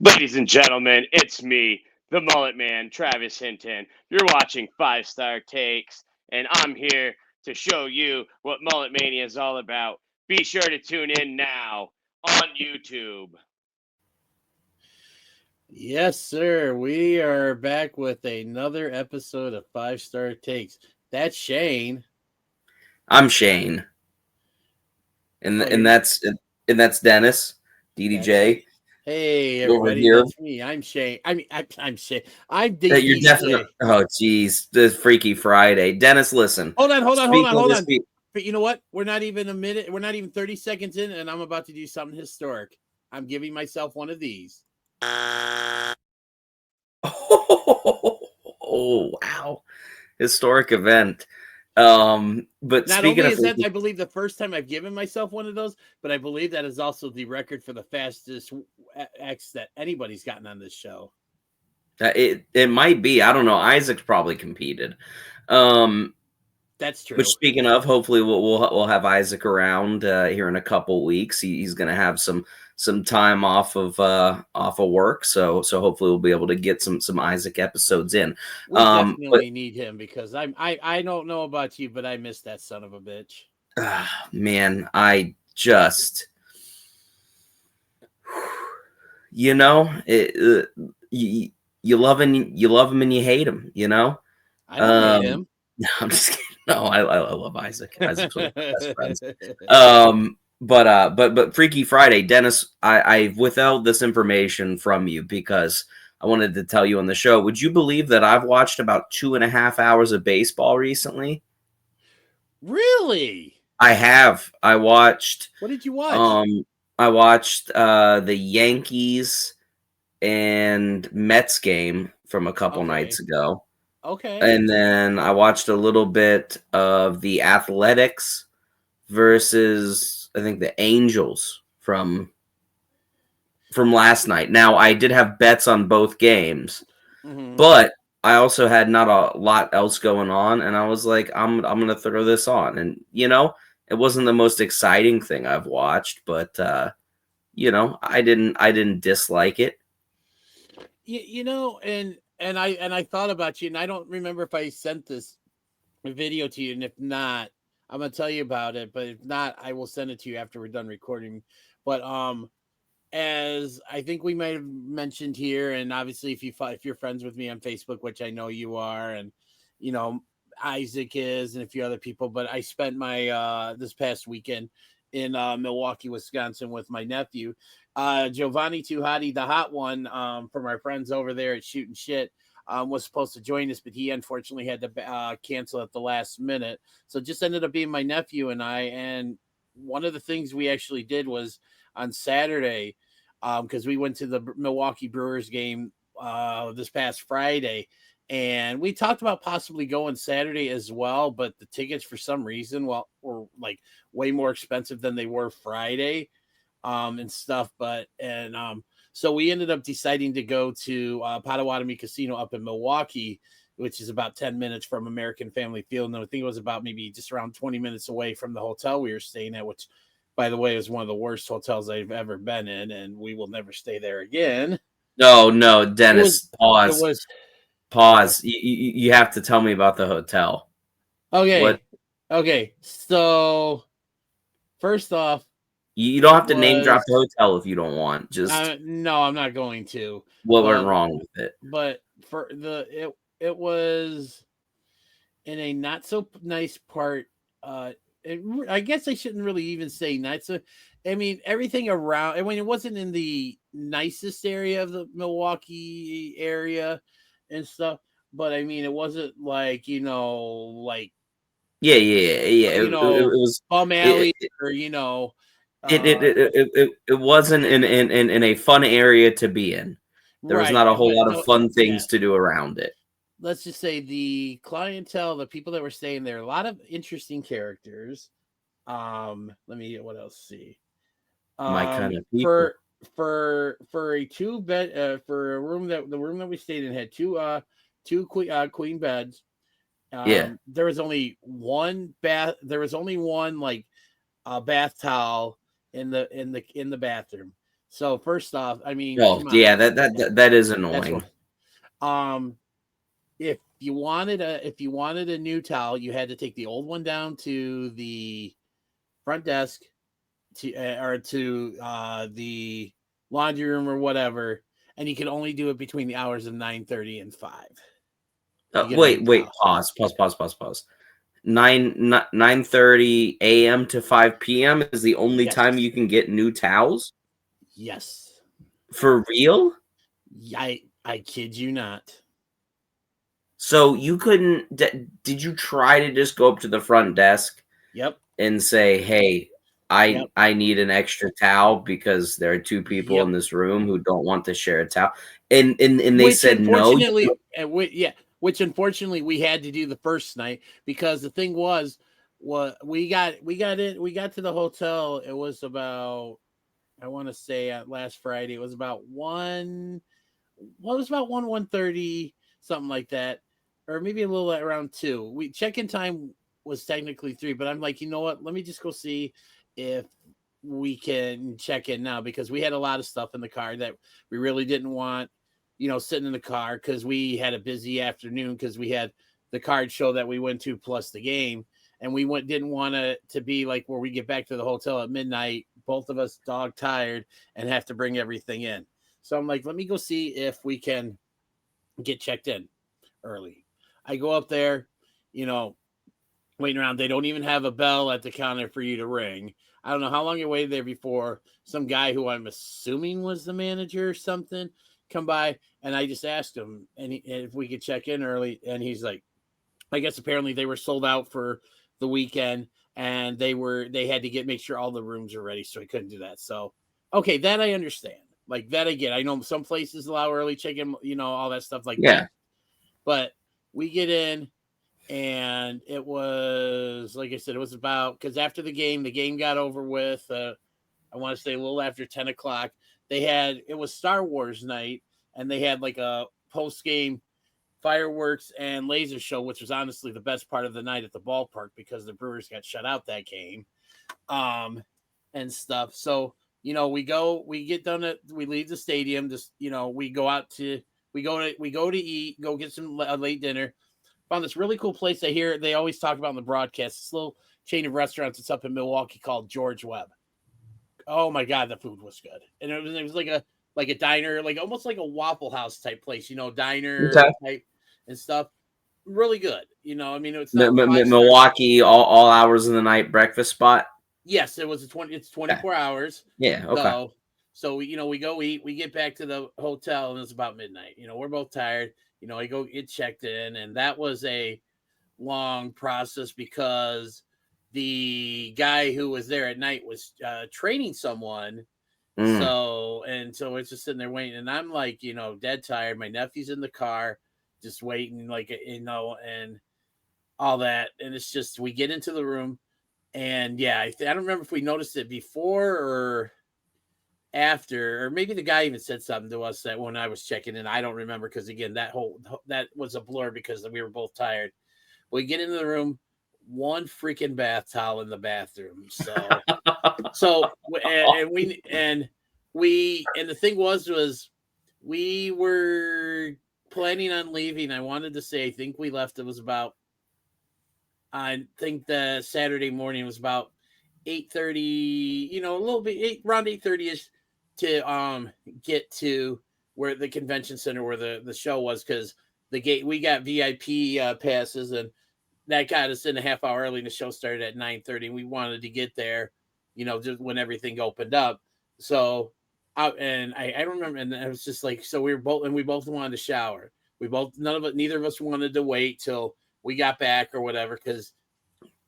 Ladies and gentlemen, it's me, the Mullet Man, Travis Hinton. You're watching Five Star Takes, and I'm here to show you what Mullet Mania is all about. Be sure to tune in now on YouTube. Yes, sir. We are back with another episode of Five Star Takes. That's Shane. I'm Shane, and Oh, and you're that's and that's Dennis, Dennis. DDJ Hey, over everybody. here. That's me. I'm Shane. I'm Shane. I'm That you're definitely. DDJ. Oh, geez, this Freaky Friday. Dennis, listen. Speaking of this, But you know what? We're not even a minute. We're not even 30 seconds in, and I'm about to do something historic. I'm giving myself one of these. oh wow, historic event. But Not speaking only of is that, freaky, I believe, the first time I've given myself one of those, but I believe that is also the record for the fastest X that anybody's gotten on this show. it might be. I don't know. Isaac's probably competed. Um, That's true. Which, speaking of, hopefully we'll have Isaac around here in a couple weeks. He's going to have some time off of work, so hopefully we'll be able to get some Isaac episodes in. We definitely need him because I don't know about you, but I miss that son of a bitch. Man, I just you know you love him and you hate him. You know. I don't hate him. No, I'm just kidding. No, I love Isaac. Isaac's one of my best friends. But Freaky Friday, Dennis, I withheld this information from you because I wanted to tell you on the show. Would you believe that I've watched about 2.5 hours of baseball recently? Really? I have. I watched. What did you watch? I watched the Yankees and Mets game from a couple nights ago. Okay. And then I watched a little bit of the Athletics versus, I think, the Angels from last night. Now, I did have bets on both games, but I also had not a lot else going on, and I was like, I'm going to throw this on. And, it wasn't the most exciting thing I've watched, but I didn't dislike it. And I thought about you, and I don't remember if I sent this video to you, and if not, I'm gonna tell you about it. But if not, I will send it to you after we're done recording. But as I think we might have mentioned here, and obviously if you're friends with me on Facebook, which I know you are, and Isaac is, and a few other people, but I spent my this past weekend in Milwaukee, Wisconsin with my nephew. Giovanni Tuhati, the hot one, from our friends over there at Shooting Shit, was supposed to join us, but he unfortunately had to cancel at the last minute. So it just ended up being my nephew and I. And one of the things we actually did was on Saturday, because we went to the Milwaukee Brewers game this past Friday. And we talked about possibly going Saturday as well, but the tickets for some reason, were like way more expensive than they were Friday, and stuff. So we ended up deciding to go to Potawatomi Casino up in Milwaukee, which is about 10 minutes from American Family Field. And I think it was about maybe just around 20 minutes away from the hotel we were staying at, which, by the way, is one of the worst hotels I've ever been in, and we will never stay there again. No, Dennis, pause. It was Pause. You have to tell me about the hotel. Okay. What? Okay. So, first off, you don't have to name drop the hotel if you don't want. Just no, I'm not going to. What went wrong with it? But it was in a not so nice part. I guess I shouldn't really even say nice. I mean, everything around. I mean, it wasn't in the nicest area of the Milwaukee area and stuff, but I mean, it wasn't like like yeah. It was Bum Alley, or it wasn't in a fun area to be in. There was not a whole lot of fun things to do around it. Let's just say the clientele, the people that were staying there, a lot of interesting characters. Let me get what else see. My kind of people. For a two bed for a room that the room that we stayed in had two queen beds. There was only one bath. There was only one like bath towel in the bathroom. So first off, I mean, Oh, come on. yeah, that is That's annoying. what, if you wanted a new towel, you had to take the old one down to the front desk or to the laundry room or whatever, and you could only do it between the hours of 9:30 and 5. Wait, pause. 9:30 a.m. to 5 p.m. is the only Yes. time you can get new towels? Yes. For real? I kid you not. So you couldn't did you try to just go up to the front desk Yep. and say, "Hey, Yep. I need an extra towel because there are two people in this room who don't want to share a towel." And they said no. Which unfortunately we had to do the first night, because the thing was we got to the hotel. It was about, I want to say, last Friday. It was about 1:30, something like that, or maybe a little around 2. We check-in time was technically 3, but I'm like, you know what? Let me just go see if we can check in now, because we had a lot of stuff in the car that we really didn't want, sitting in the car, because we had a busy afternoon, because we had the card show that we went to plus the game, and we didn't want to be like where we get back to the hotel at midnight, both of us dog tired, and have to bring everything in. So I'm like, let me go see if we can get checked in early. I go up there, waiting around. They don't even have a bell at the counter for you to ring. I don't know how long you waited there before some guy who I'm assuming was the manager or something come by, and I just asked him if we could check in early, and he's like, I guess apparently they were sold out for the weekend, and they had to make sure all the rooms are ready, so he couldn't do that. So okay, that I understand. Like that I get. I know some places allow early check-in, all that stuff like that. But we get in, and it was, like I said, it was about, because after the game got over with. I want to say a little after 10 o'clock. It was Star Wars night, and they had like a post-game fireworks and laser show, which was honestly the best part of the night at the ballpark, because the Brewers got shut out that game, and stuff. So we get done we leave the stadium. Just we go to eat, go get some late dinner. Found this really cool place. I hear they always talk about in the broadcast. This little chain of restaurants that's up in Milwaukee called George Webb. Oh my God, the food was good, and it was like a diner, like almost like a Waffle House type place, diner type and stuff. Really good. I mean, it's not Milwaukee, all hours of the night breakfast spot. Yes, it's 24 hours. Yeah, okay. So we go eat, we get back to the hotel, and it's about midnight. We're both tired. I go get checked in, and that was a long process, because the guy who was there at night was training someone. So it's just sitting there waiting, and I'm like, dead tired. My nephew's in the car, just waiting, like, and all that. And it's just, we get into the room, and yeah, I don't remember if we noticed it before or after, or maybe the guy even said something to us that when I was checking in. I don't remember, because again, that was a blur, because we were both tired. We get into the room, one freaking bath towel in the bathroom. So and the thing was we were planning on leaving. I wanted to say, I think we left. It was about, I think the Saturday morning was about 8:30. A little bit around 8:30ish to get to where the convention center, where the show was, because we got VIP passes, and that got us in a half hour early, and the show started at 9:30. We wanted to get there, just when everything opened up. So, I don't remember, and it was just like, so we both wanted to shower. Neither of us wanted to wait till we got back or whatever, because,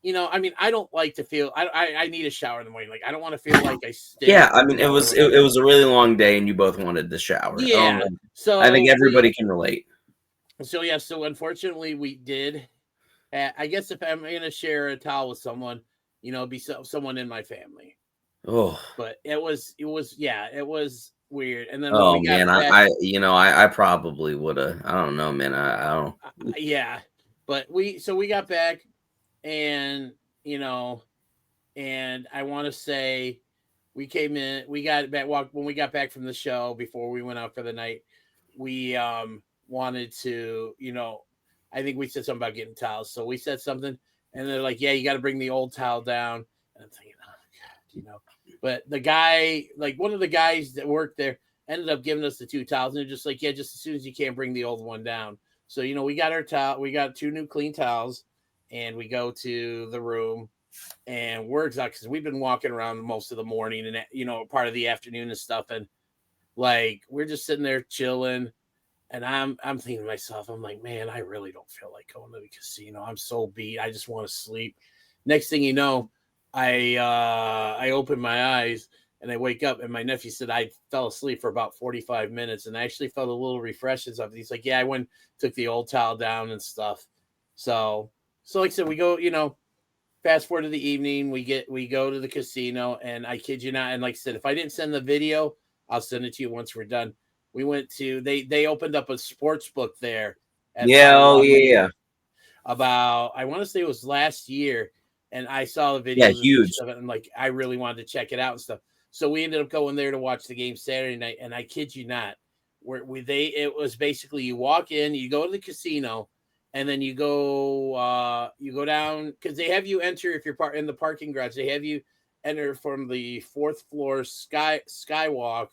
I mean, I don't like to feel, I need a shower in the morning. Like, I don't want to feel like I stink. Yeah, I mean, it was a really long day, and you both wanted to shower. Yeah. So I think everybody can relate. So yeah, so unfortunately we did. I guess if I'm going to share a towel with someone, be someone in my family. Oh, but it was weird. And then when we got back, I probably would have. I don't know, man. I don't. Yeah, but we got back, and and I want to say we came in, we got back when we got back from the show before we went out for the night. We wanted to, I think we said something about getting towels. So we said something, and they're like, "Yeah, you got to bring the old towel down." And I'm thinking, "Oh God," But the guy, like one of the guys that worked there, ended up giving us the 2 towels, and they're just like, "Yeah, just as soon as you can, bring the old one down." So we got our towel, we got 2 new clean towels, and we go to the room, and we're exhausted because we've been walking around most of the morning and part of the afternoon and stuff, and like we're just sitting there chilling, and I'm thinking to myself, I'm like, man, I really don't feel like going to the casino. I'm so beat. I just want to sleep. Next thing you know, I open my eyes and I wake up, and my nephew said I fell asleep for about 45 minutes, and I actually felt a little refreshed and stuff. He's like, yeah, I went, took the old towel down and stuff. So like I said, we go, fast forward to the evening, we go to the casino, and I kid you not, and like I said, if I didn't send the video, I'll send it to you once we're done. We went to they opened up a sports book there at Yeah. about, I want to say it was last year, and I saw the Yeah, videos and huge. stuff, and like I really wanted to check it out and stuff. So we ended up going there to watch the game Saturday night, and I kid you not, it was basically you walk in, you go to the casino, and then you go down, because they have you enter, if you're in the parking garage, they have you enter from the 4th floor skywalk,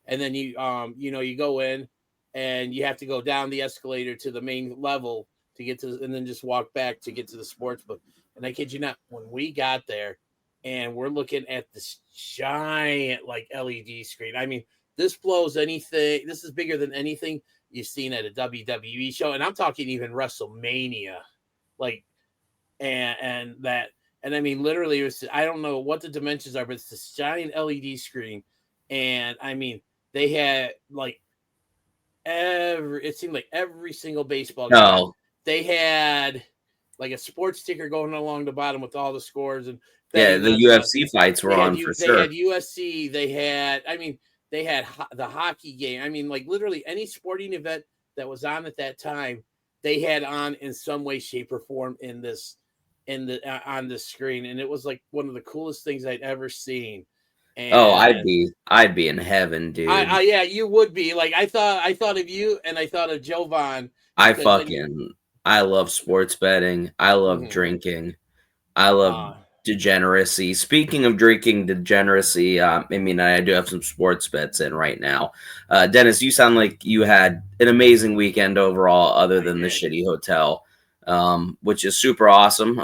and then you go in, and you have to go down the escalator to the main level to get to, and then just walk back to get to the sports book. And I kid you not, when we got there and we're looking at this giant like LED screen, I mean, this blows anything. This is bigger than anything you've seen at a WWE show, and I'm talking even WrestleMania, like, and I mean, literally, it was, I don't know what the dimensions are, but it's this giant LED screen, and I mean, they had like it seemed like every single baseball game. No. They had like a sports sticker going along the bottom with all the scores and Yeah, the UFC fights were on for sure. They had USC. They had, they had the hockey game. I mean, like literally any sporting event that was on at that time, they had on in some way, shape, or form on the screen, and it was like one of the coolest things I'd ever seen. And I'd be in heaven, dude. Yeah, you would be. Like I thought of you, and I thought of Jovan. I love sports betting. I love drinking. I love degeneracy. Speaking of drinking degeneracy, I mean, I do have some sports bets in right now. Dennis, you sound like you had an amazing weekend overall, other than the shitty hotel, which is super awesome.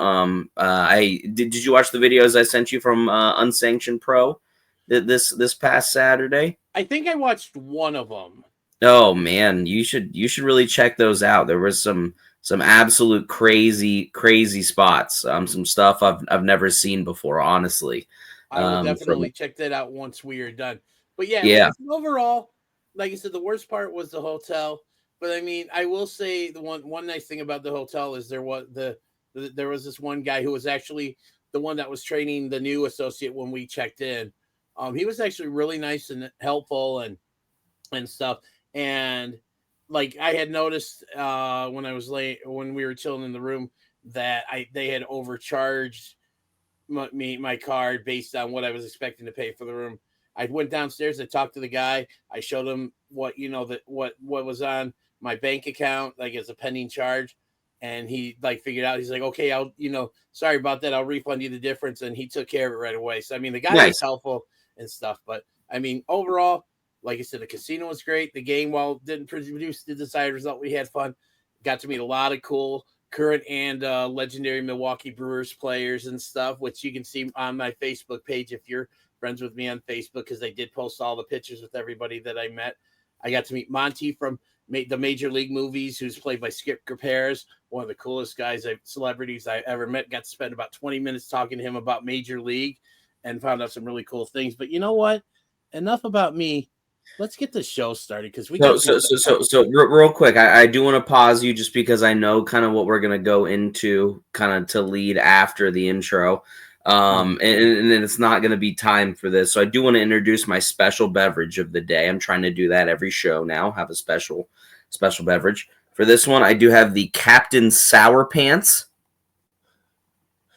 Did you watch the videos I sent you from Unsanctioned Pro this past Saturday? I think I watched one of them. Oh man, you should really check those out. There was some absolute crazy spots. Some stuff I've never seen before, honestly. I will definitely check that out once we are done. But yeah. Like, overall, like I said, the worst part was the hotel. But I mean, I will say the one nice thing about the hotel is there was this one guy who was actually the one that was training the new associate when we checked in. He was actually really nice and helpful and stuff. And like I had noticed when we were chilling in the room that they had overcharged my card based on what I was expecting to pay for the room. I went downstairs, I talked to the guy, I showed him what what was on my bank account, like as a pending charge, and he like figured out, he's like, okay, I'll sorry about that, I'll refund you the difference, and he took care of it right away. So I mean, the guy was helpful and stuff, but I mean, overall, like I said, the casino was great. The game, while didn't produce the desired result, we had fun. Got to meet a lot of cool current and legendary Milwaukee Brewers players and stuff, which you can see on my Facebook page if you're friends with me on Facebook, because they did post all the pictures with everybody that I met. I got to meet Monty from the Major League Movies, who's played by Skip Grapears, one of the coolest celebrities I ever met. Got to spend about 20 minutes talking to him about Major League and found out some really cool things. But you know what? Enough about me. Let's get the show started, because we got so real quick. I do want to pause you just because I know kind of what we're gonna go into, kind of to lead after the intro, and it's not gonna be time for this. So I do want to introduce my special beverage of the day. I'm trying to do that every show now. Have a special beverage for this one. I do have the Captain Sour Pants,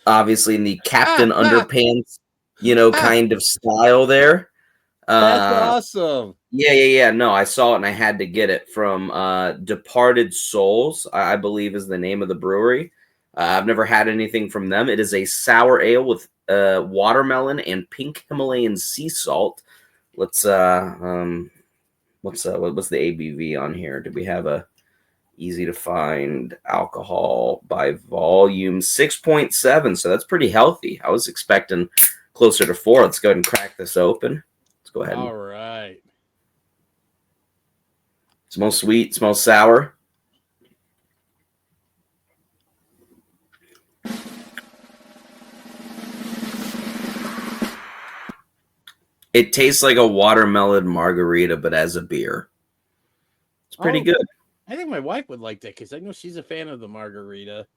obviously in the Captain Underpants kind of style there. That's awesome. Yeah. No, I saw it and I had to get it from Departed Souls, I believe is the name of the brewery. I've never had anything from them. It is a sour ale with watermelon and pink Himalayan sea salt. Let's what's the ABV on here? Do we have a easy to find alcohol by volume? 6.7, so that's pretty healthy. I was expecting closer to 4. Let's go ahead and crack this open. Let's go ahead. All right. Smells sweet, smells sour. It tastes like a watermelon margarita, but as a beer. It's pretty good. I think my wife would like that because I know she's a fan of the margarita.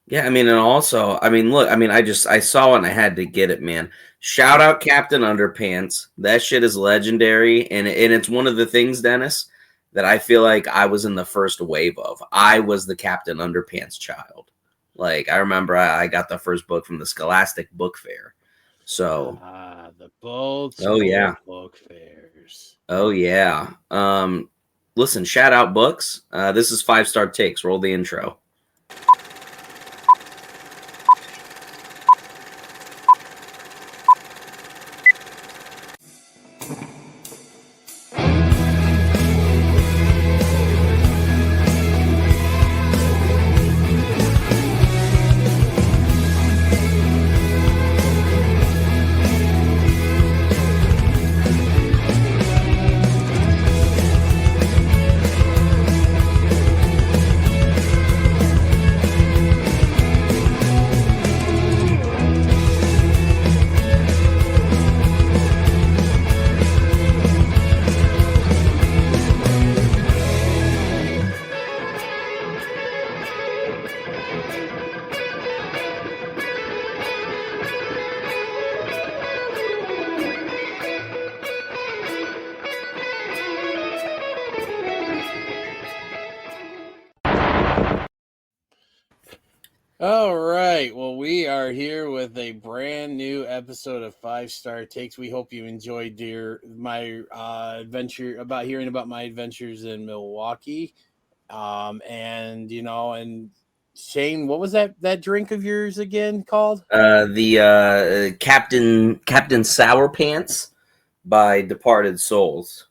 Yeah, and also, look, I saw it and I had to get it, man. Shout out Captain Underpants. That shit is legendary, and it's one of the things, Dennis, that I feel like I was in the first wave of. I was the Captain Underpants child. Like, I remember I got the first book from the Scholastic Book Fair. So, the both book fairs. Oh yeah. Listen, shout out books. This is 5-Star Takes. Roll the intro. All right. Well, we are here with a brand new episode of 5-Star Takes. We hope you enjoyed my adventure about hearing about my adventures in Milwaukee. And Shane, what was that drink of yours again called? The Captain Sour Pants by Departed Souls.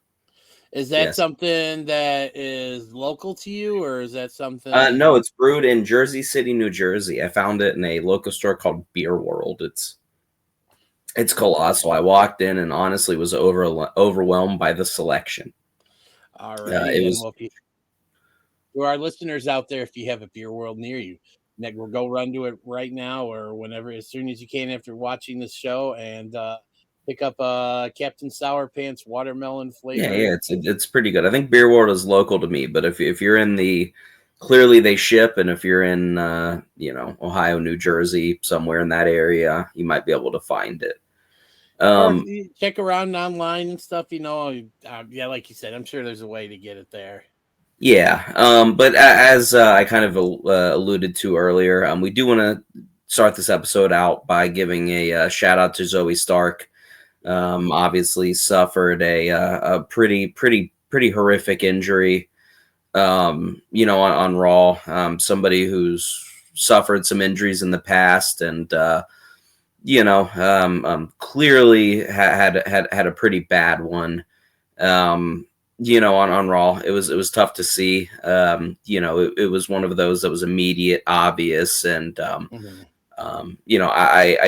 Is that something that is local to you, or is that something? No, it's brewed in Jersey City, New Jersey. I found it in a local store called Beer World. It's colossal. I walked in and honestly was overwhelmed by the selection. All right. It was. To our listeners out there, if you have a Beer World near you, go run to it right now or whenever, as soon as you can after watching this show, and pick up Captain Sour Pants watermelon flavor. Yeah, it's pretty good. I think Beer World is local to me, but if you're in clearly they ship, and if you're in Ohio, New Jersey, somewhere in that area, you might be able to find it. Or check around online and stuff. Like you said, I'm sure there's a way to get it there. Yeah, but as I kind of alluded to earlier, we do want to start this episode out by giving a shout out to Zoey Stark. Obviously suffered a pretty horrific injury, on Raw. Somebody who's suffered some injuries in the past, and clearly had a pretty bad one. On Raw, it was tough to see. It was one of those that was immediate, obvious, and I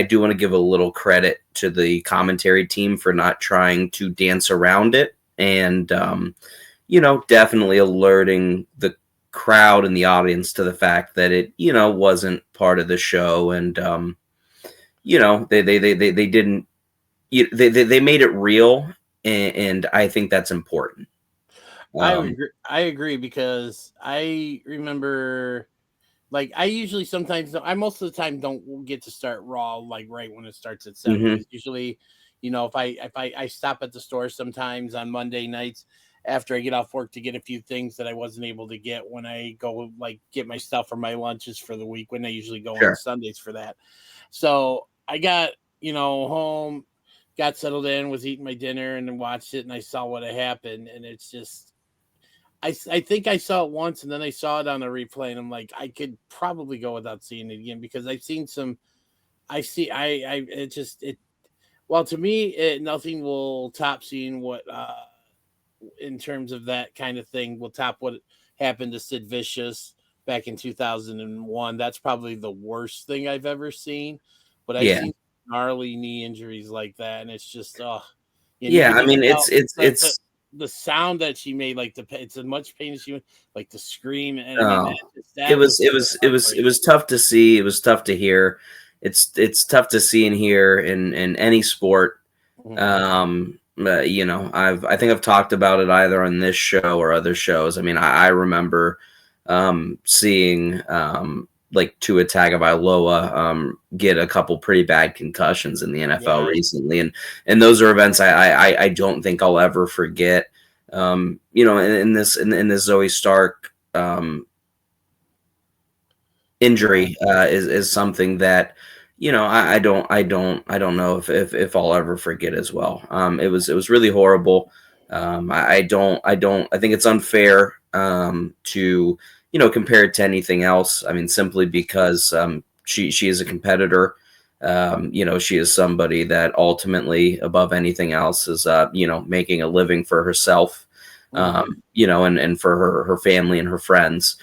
do want to give a little credit to the commentary team for not trying to dance around it, and definitely alerting the crowd and the audience to the fact that it wasn't part of the show, and they didn't they made it real, and I think that's important. I agree because I remember, like, I usually I most of the time don't get to start Raw like right when it starts at 7. Mm-hmm. Usually, if I stop at the store sometimes on Monday nights after I get off work to get a few things that I wasn't able to get when I go like get my stuff for my lunches for the week, when I usually go on Sundays for that. So I got home got settled in, was eating my dinner, and then watched it, and I saw what had happened, and it's just. I think I saw it once, and then I saw it on a replay, and I'm like, I could probably go without seeing it again because I've seen some. It just it. Well, to me, nothing will top seeing what in terms of that kind of thing will top what happened to Sid Vicious back in 2001. That's probably the worst thing I've ever seen. But I've Yeah. seen gnarly knee injuries like that, and it's just and you Yeah, can I just mean tell the sound that she made, like it's as much pain as she went, like the scream, and I mean oh, that was it was tough to see. It was tough to hear. It's tough to see and hear in any sport. You know, I think I've talked about it either on this show or other shows. I mean, I remember seeing like Tua Tagovailoa get a couple pretty bad concussions in the NFL recently, and those are events I don't think I'll ever forget. You know, in this Zoey Stark injury is something that, you know, I don't know if I'll ever forget as well. It was really horrible. I think it's unfair to, you know, compare it to anything else. I mean, simply because she is a competitor. You know, she is somebody that ultimately, above anything else, is you know, making a living for herself. You know, and for her family and her friends.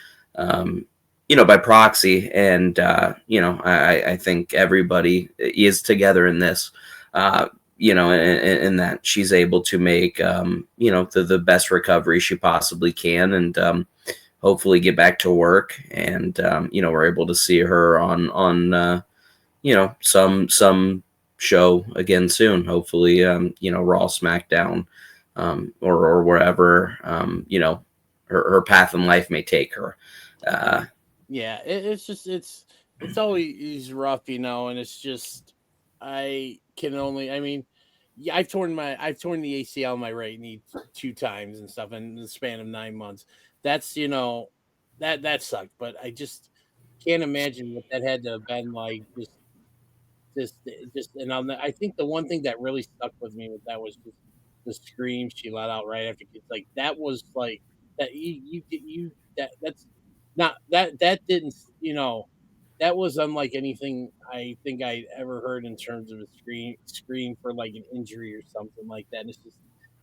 You know, by proxy. And, you know, I think everybody is together in this, you know, in that she's able to make, you know, the best recovery she possibly can, and hopefully get back to work. And, you know, we're able to see her on you know, some show again soon, hopefully, you know, Raw, SmackDown, or wherever, you know, her path in life may take her. Yeah, it's just it's always rough, you know, and it's just I can only I mean, yeah, I've torn the ACL in my right knee two times and stuff in the span of 9 months. That's you know that sucked, but I just can't imagine what that had to have been like. Just and I think the one thing that really stuck with me with that was just the scream she let out right after kids. Like that was like that you that's not that didn't you know that was unlike anything I think I ever heard in terms of a scream for like an injury or something like that. And it's just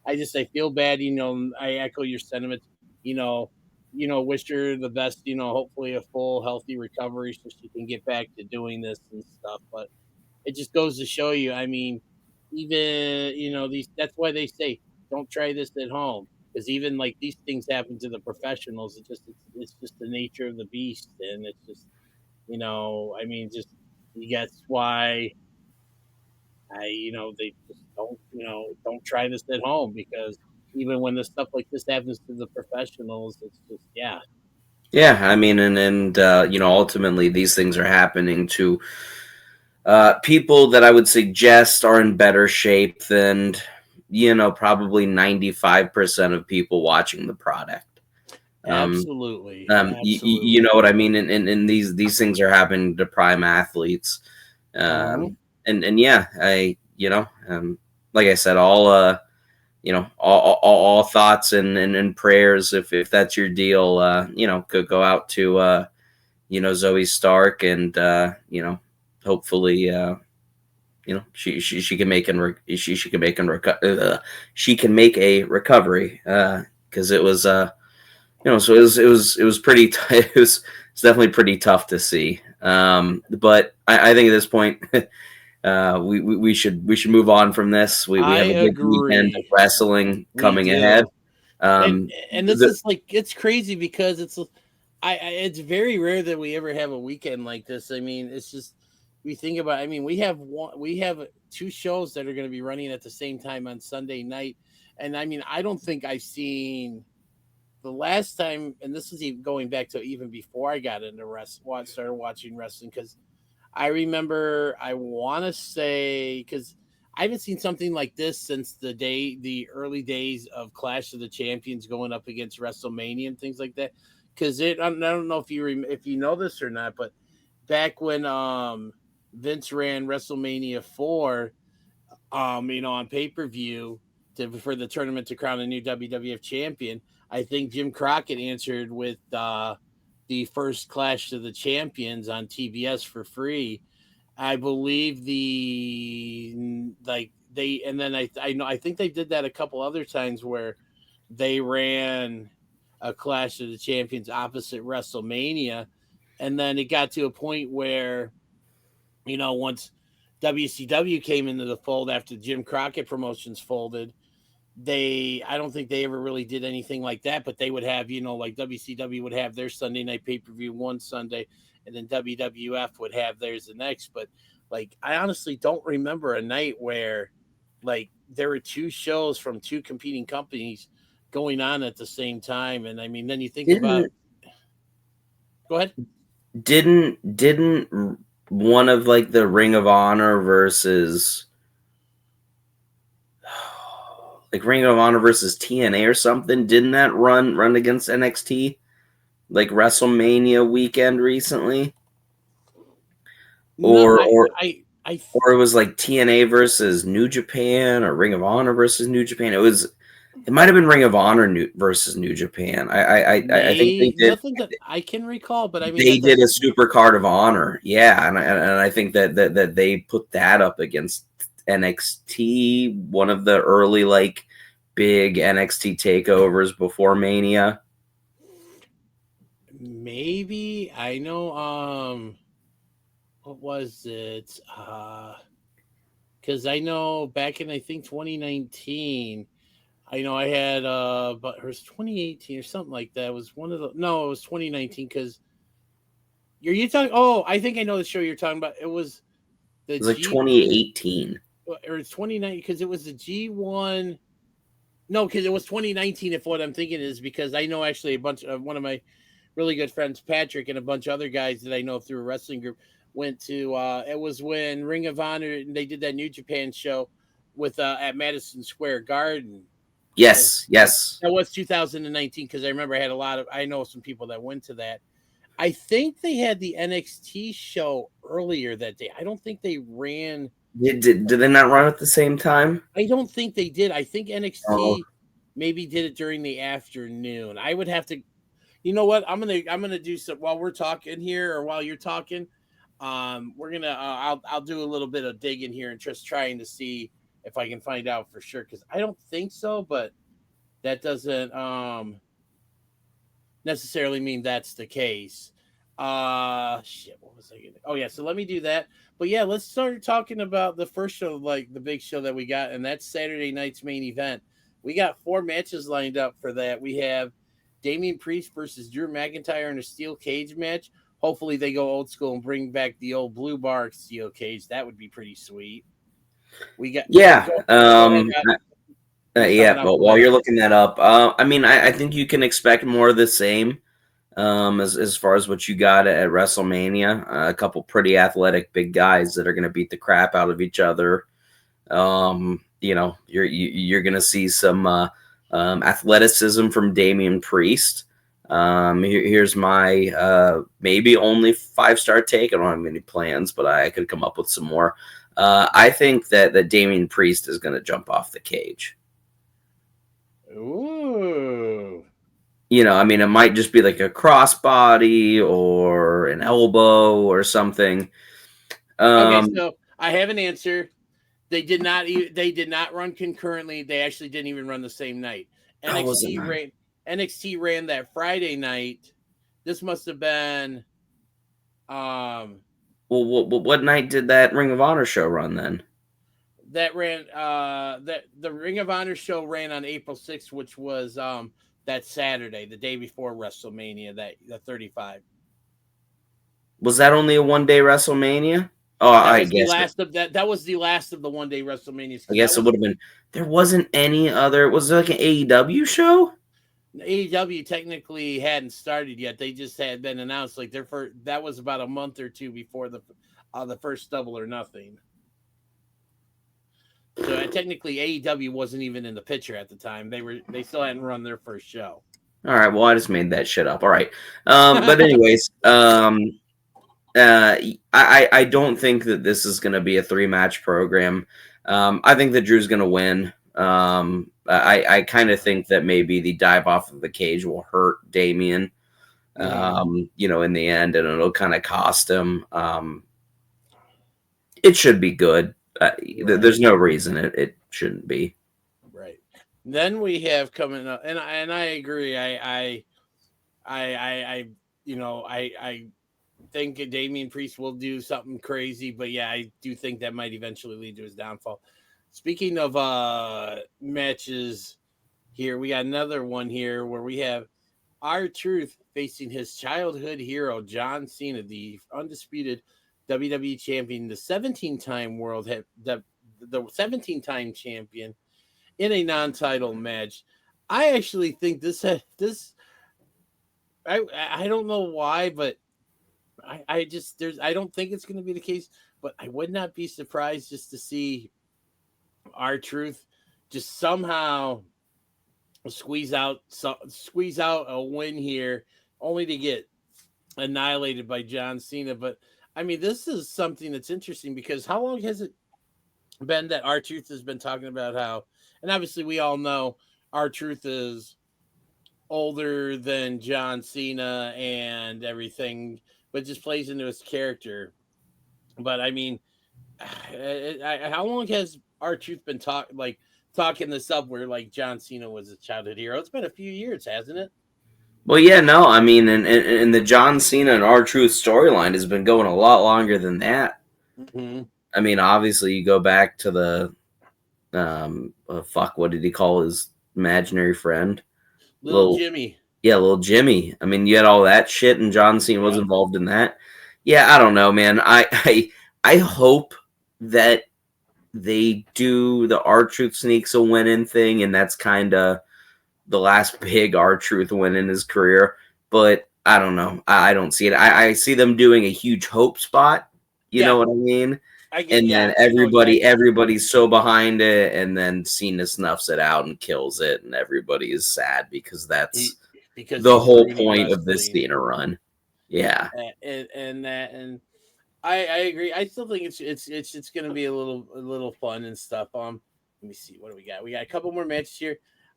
I feel bad, you know. I echo your sentiments, you know. Wish her the best, hopefully a full healthy recovery so she can get back to doing this and stuff. But it just goes to show you. I mean, even these. That's why they say don't try this at home because even like these things happen to the professionals. It's just the nature of the beast, and it's just I mean, just that's why they just don't try this at home because even when the stuff like this happens to the professionals, it's just Yeah, I mean, and you know, ultimately these things are happening to people that I would suggest are in better shape than, you know, probably 95% of people watching the product. absolutely, You know what I mean? And these things are happening to prime athletes. And yeah, like I said, all you know, all thoughts and prayers, if that's your deal, you know, could go out to you know, Zoey Stark, and you know, hopefully you know, she can make she can make she can make a recovery, because it was you know, so it was pretty it's definitely pretty tough to see. But I think at this point we should move on from this. We I have a big weekend of agree. wrestling We coming ahead. do. And this The, is like it's crazy because it's very rare that we ever have a weekend like this. I mean, it's just we think about. I mean, we have two shows that are going to be running at the same time on Sunday night, and I mean, I don't think I've seen the last time, and this is even going back to even before I got into started watching wrestling because I remember I want to say because I haven't seen something like this since the early days of Clash of the Champions going up against WrestleMania and things like that. Because I don't know if you know this or not, but back when Vince ran WrestleMania 4, on pay-per-view for the tournament to crown a new WWF champion. I think Jim Crockett answered with the first Clash of the Champions on TBS for free. I believe I think they did that a couple other times where they ran a Clash of the Champions opposite WrestleMania, and then it got to a point where, once WCW came into the fold after Jim Crockett Promotions folded, I don't think they ever really did anything like that, but they would have, like WCW would have their Sunday night pay-per-view one Sunday, and then WWF would have theirs the next. But like, I honestly don't remember a night where like there were two shows from two competing companies going on at the same time. And I mean, then you think about, go ahead. Didn't one of like the Ring of Honor versus Ring of Honor versus TNA or something, didn't that run against NXT like WrestleMania weekend recently? Or it was like TNA versus New Japan or Ring of Honor versus New Japan. It might have been Ring of Honor versus New Japan. I think they did. Nothing that I can recall, but I mean they did a Super Card of Honor, yeah, and I think that they put that up against NXT, one of the early like big NXT takeovers before Mania. Maybe I know. What was it? Because I know back in I think 2019. I know I had but it was 2018 or something like that. It was one of the it was 2019 because you talking. Oh, I think I know the show you're talking about. It was like 2018 or it's 2019 because it was the G1. No, because it was 2019. If what I'm thinking is because I know actually a bunch of one of my really good friends, Patrick, and a bunch of other guys that I know through a wrestling group went to. It was when Ring of Honor and they did that New Japan show with at Madison Square Garden. Yes. That was 2019 because I remember I know some people that went to that. I think they had the NXT show earlier that day. I don't think they ran. Did they not run at the same time? I don't think they did. I think NXT maybe did it during the afternoon. I would have to. You know what? I'm gonna do some while we're talking here, or while you're talking. We're gonna. I'll do a little bit of digging here and just trying to see if I can find out for sure because I don't think so, but that doesn't necessarily mean that's the case. Shit, what was I gonna? Oh yeah, so let me do that. But yeah, let's start talking about the first show, like the big show that we got, and that's Saturday night's main event. We got 4 matches lined up for that. We have Damian Priest versus Drew McIntyre in a steel cage match. Hopefully they go old school and bring back the old blue bar steel cage. That would be pretty sweet. We got But while you're looking that up, I mean, I think you can expect more of the same. As far as what you got at WrestleMania, a couple pretty athletic big guys that are going to beat the crap out of each other. You're going to see some athleticism from Damian Priest. Here's my maybe only 5-star take. I don't have many plans, but I could come up with some more. I think that Damian Priest is going to jump off the cage. Ooh. I mean, it might just be like a crossbody or an elbow or something. Okay, so I have an answer. They did not run concurrently. They actually didn't even run the same night. NXT ran that Friday night. This must have been well, what night did that Ring of Honor show run then? That ran the Ring of Honor show ran on April 6th, which was that Saturday, the day before WrestleMania, the 35. Was that only a one-day WrestleMania? Oh, I guess that was the last of the one-day WrestleManias. I guess it would have been. There wasn't any other. Was it like an AEW show? AEW technically hadn't started yet. They just had been announced. Like that was about a month or two before the first Double or Nothing. So technically, AEW wasn't even in the picture at the time. They still hadn't run their first show. All right. Well, I just made that shit up. All right. But anyways, I don't think that this is going to be a 3-match program. I think that Drew's going to win. I kind of think that maybe the dive off of the cage will hurt Damian, in the end, and it'll kind of cost him. It should be good. There's no reason it shouldn't be. Right. Then we have coming up, and I agree. I think Damian Priest will do something crazy, but yeah, I do think that might eventually lead to his downfall. Speaking of matches, here we got another one here where we have R-Truth facing his childhood hero John Cena, the undisputed WWE champion, the 17-time the 17-time champion, in a non-title match. I actually think this. I don't know why, but I don't think it's going to be the case. But I would not be surprised just to see R-Truth just somehow squeeze out a win here, only to get annihilated by John Cena. But I mean, this is something that's interesting because how long has it been that R-Truth has been talking about how, and obviously we all know R-Truth is older than John Cena and everything, but just plays into his character. But I mean, how long has R-Truth been talking this up where like John Cena was a childhood hero? It's been a few years, hasn't it? Well, yeah, no, I mean, and the John Cena and R-Truth storyline has been going a lot longer than that. Mm-hmm. I mean, obviously, you go back to the what did he call his imaginary friend? Little Jimmy. Yeah, little Jimmy. I mean, you had all that shit, and John Cena was involved in that. Yeah, I don't know, man. I hope that they do the R-Truth sneaks a win in thing, and that's kind of the last big R-Truth win in his career. But I don't know. I don't see it. I see them doing a huge hope spot. You know what I mean? Then everybody's so behind it, and then Cena snuffs it out and kills it, and everybody is sad because that's the whole point of this Cena run. Yeah, and I agree. I still think it's going to be a little fun and stuff. Let me see, what do we got? We got a couple more matches here.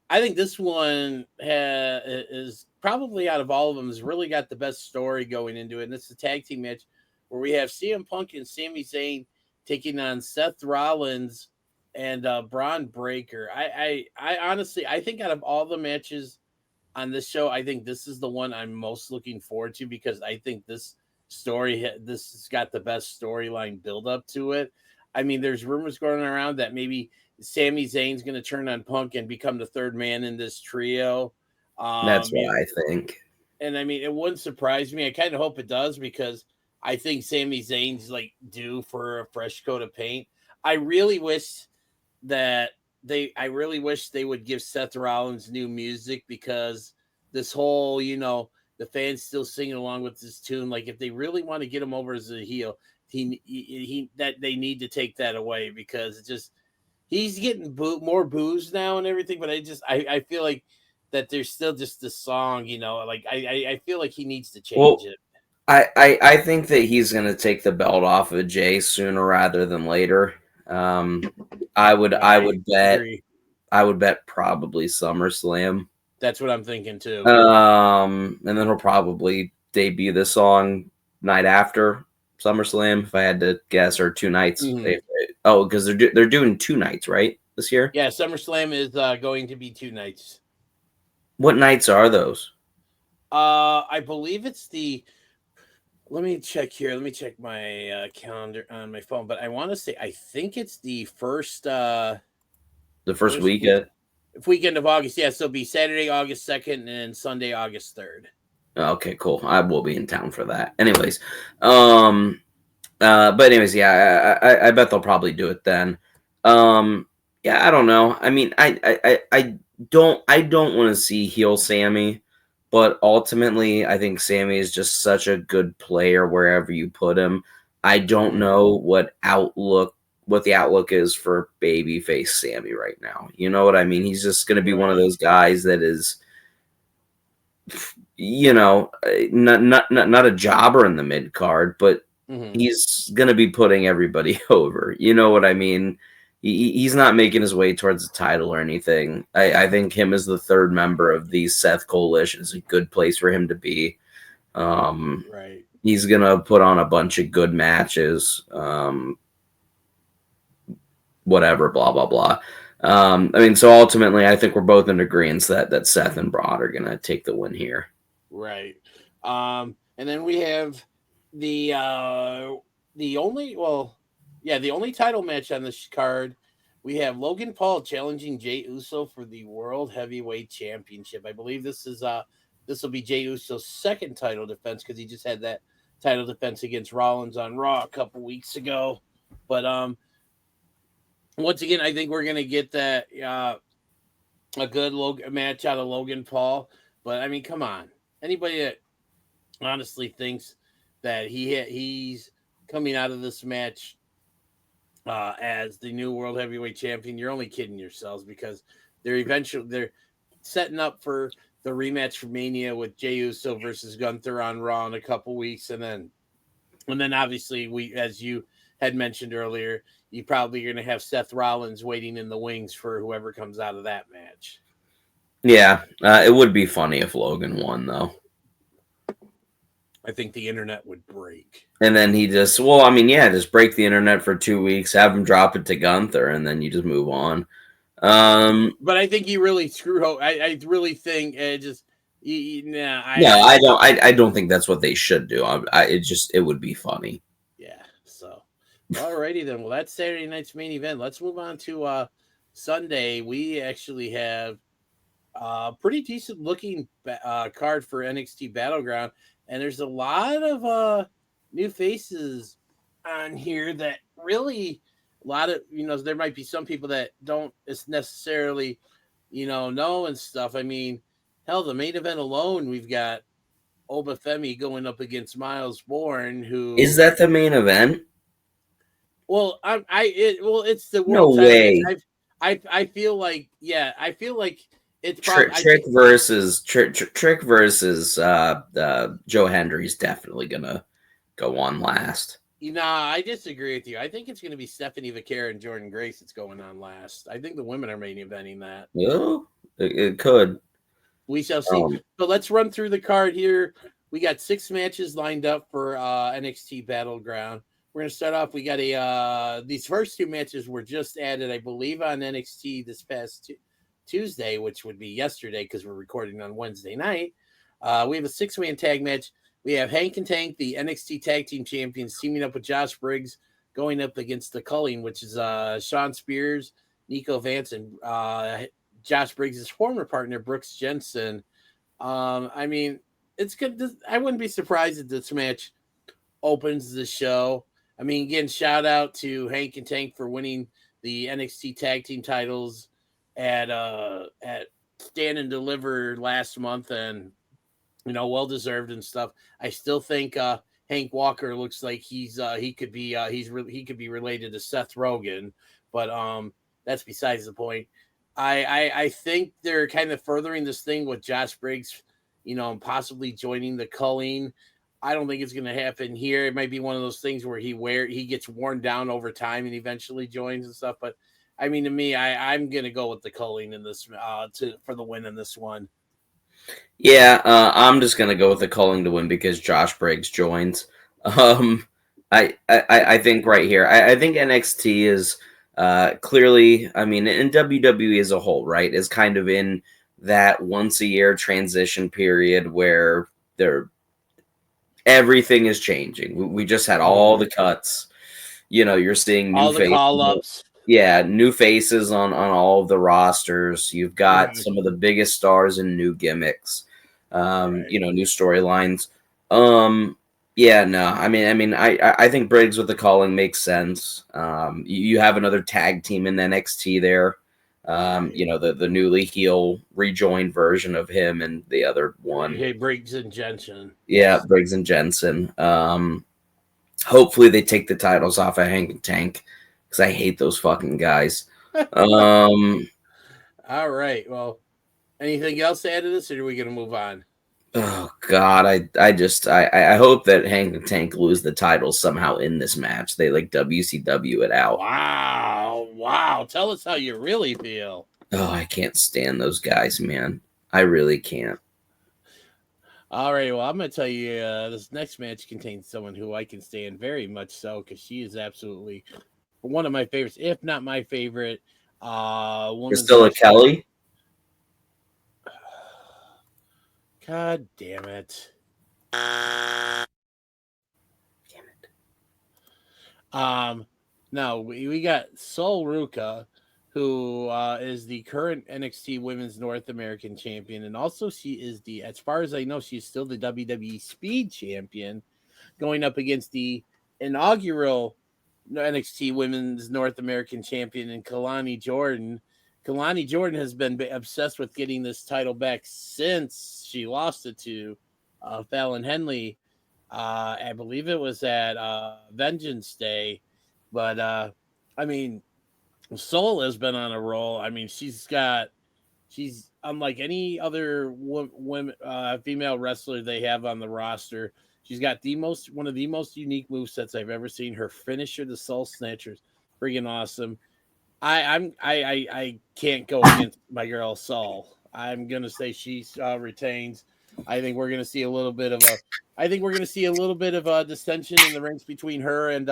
I think this one is probably out of all of them has really got the best story going into it, and it's a tag team match where we have CM Punk and Sami Zayn taking on Seth Rollins and Braun Breaker. I honestly, I think out of all the matches on this show, I think this is the one I'm most looking forward to because I think this has got the best storyline build up to it. I mean, there's rumors going around that maybe Sami Zayn's going to turn on Punk and become the third man in this trio. That's what I think. And I mean, it wouldn't surprise me. I kind of hope it does because I think Sami Zayn's like due for a fresh coat of paint. I really wish they would give Seth Rollins new music because this whole, the fans still singing along with this tune. Like if they really want to get him over as a heel, that they need to take that away because it's just he's getting more boos now and everything. But I feel like that there's still just the song, like I feel like he needs to change it. I think that he's going to take the belt off of Jay sooner rather than later. I would bet probably SummerSlam. That's what I'm thinking too. And then he'll probably debut the song night after SummerSlam, if I had to guess, or 2 nights. Mm-hmm. Because they're doing 2 nights, right, this year? Yeah, SummerSlam is going to be 2 nights. What nights are those? I believe it's the. Let me check here. Let me check my calendar on my phone. But I want to say I think it's the first. The first weekend. Weekend of August. Yeah, so it'll be Saturday, August 2nd, and Sunday, August 3rd. Okay, cool. I will be in town for that. Anyways, but anyways, yeah, I bet they'll probably do it then. Yeah, I don't know. I mean, I don't want to see heel Sammy, but ultimately, I think Sammy is just such a good player wherever you put him. I don't know what the outlook is for babyface Sammy right now. You know what I mean? He's just going to be one of those guys that is, not a jobber in the mid card, but he's going to be putting everybody over. You know what I mean? he's not making his way towards the title or anything. I think him as the third member of the Seth Coalition is a good place for him to be. Right. He's gonna put on a bunch of good matches. Whatever, blah blah blah. I mean, so ultimately, I think we're both in agreement that Seth and Braun are gonna take the win here. Right. And then we have the only title match on this card. We have Logan Paul challenging Jey Uso for the World Heavyweight Championship. I believe this will be Jey Uso's second title defense because he just had that title defense against Rollins on Raw a couple weeks ago. But once again, I think we're gonna get that a good match out of Logan Paul. But I mean, come on, anybody that honestly thinks that he's coming out of this match as the new World Heavyweight Champion, you're only kidding yourselves because they're setting up for the rematch for Mania with Jey Uso versus Gunther on Raw in a couple weeks, and then obviously we, as you had mentioned earlier, you probably are going to have Seth Rollins waiting in the wings for whoever comes out of that match. Yeah, it would be funny if Logan won, though. I think the internet would break. And then he just break the internet for 2 weeks, have him drop it to Gunther, and then you just move on. But I think he really screwed. I really think it just. I don't think that's what they should do. It would be funny. Yeah. So, alrighty then. Well, that's Saturday night's main event. Let's move on to Sunday. We actually have a pretty decent looking card for NXT Battleground, and there's a lot of new faces on here that really. A lot of, there might be some people that don't necessarily, know and stuff. I mean, hell, the main event alone, we've got Obafemi going up against Miles Bourne, who is that the main event? Well, it's the no world way. I feel like, yeah, I feel like it's Trick versus Joe Hendry's definitely gonna go on last. I disagree with you. I think it's going to be Stephanie Vaquera and Jordan Grace that's going on last. I think the women are main eventing that. Yeah, it could. We shall see. So let's run through the card here. We got 6 matches lined up for NXT Battleground. We're going to start off. We got these first 2 matches were just added, I believe, on NXT this past Tuesday, which would be yesterday because we're recording on Wednesday night. We have a 6-man tag match. We have Hank and Tank, the NXT Tag Team Champions, teaming up with Josh Briggs, going up against the Culling, which is Sean Spears, Nico Vance, and Josh Briggs' former partner, Brooks Jensen. I mean, it's good. I wouldn't be surprised if this match opens the show. I mean, again, shout out to Hank and Tank for winning the NXT Tag Team titles at Stand and Deliver last month, and well deserved and stuff. I still think Hank Walker looks like he could be related to Seth Rogen, but that's besides the point. I think they're kind of furthering this thing with Josh Briggs, possibly joining the Culling. I don't think it's going to happen here. It might be one of those things where he gets worn down over time and eventually joins and stuff. But I mean, to me, I'm going to go with the Culling in this for the win in this one. Yeah, I'm just gonna go with the Culling to win because Josh Briggs joins. I think right here, I think NXT is clearly, I mean, in WWE as a whole, right, is kind of in that once a year transition period where everything is changing. We just had all the cuts. You're seeing new all the call-ups. Yeah, new faces on all of the rosters. You've got some of the biggest stars and new gimmicks. New storylines. I think Briggs with the Culling makes sense. You have another tag team in NXT there. The newly heel rejoined version of him and the other one. Hey, Briggs and Jensen. Yeah, Briggs and Jensen. Hopefully they take the titles off of Hank and Tank because I hate those fucking guys. All right. Well, anything else to add to this, or are we going to move on? Oh God, I hope that Hank and Tank lose the title somehow in this match. They like WCW it out. Wow. Tell us how you really feel. Oh, I can't stand those guys, man. I really can't. All right, well, I'm going to tell you this next match contains someone who I can stand very much so because she is absolutely one of my favorites, if not my favorite. Women's Priscilla Kelly. God damn it. No, we got Sol Ruka, who is the current NXT Women's North American Champion, and also she is the, as far as I know, she's still the WWE Speed Champion, going up against the inaugural NXT Women's North American Champion in Kalani Jordan. Kalani Jordan has been obsessed with getting this title back since she lost it to Fallon Henley. I believe it was at Vengeance Day. But, I mean, Soul has been on a roll. I mean, she's unlike any other women, female wrestler they have on the roster. She's got one of the most unique movesets I've ever seen. Her finisher, the Soul Snatchers, freaking awesome. I can't go against my girl Soul. I'm gonna say she retains. I think we're gonna see a little bit of dissension in the ranks between her and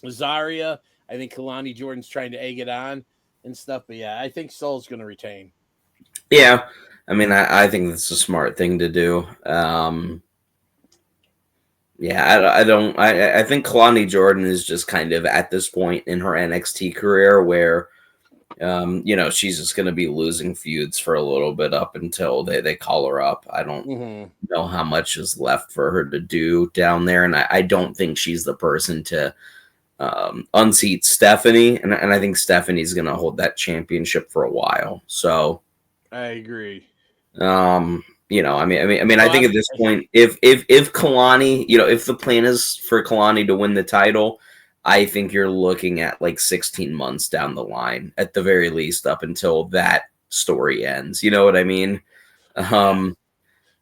Zarya. I think Kalani Jordan's trying to egg it on and stuff. But yeah, I think Soul's going to retain. Yeah. I mean, I think that's a smart thing to do. Yeah, I think Kalani Jordan is just kind of at this point in her NXT career where, she's just going to be losing feuds for a little bit up until they call her up. I don't know how much is left for her to do down there. And I don't think she's the person to unseat Stephanie, and I think Stephanie's going to hold that championship for a while. So I agree. I think at this point, if Kalani, if the plan is for Kalani to win the title, I think you're looking at like 16 months down the line at the very least, up until that story ends. You know what I mean?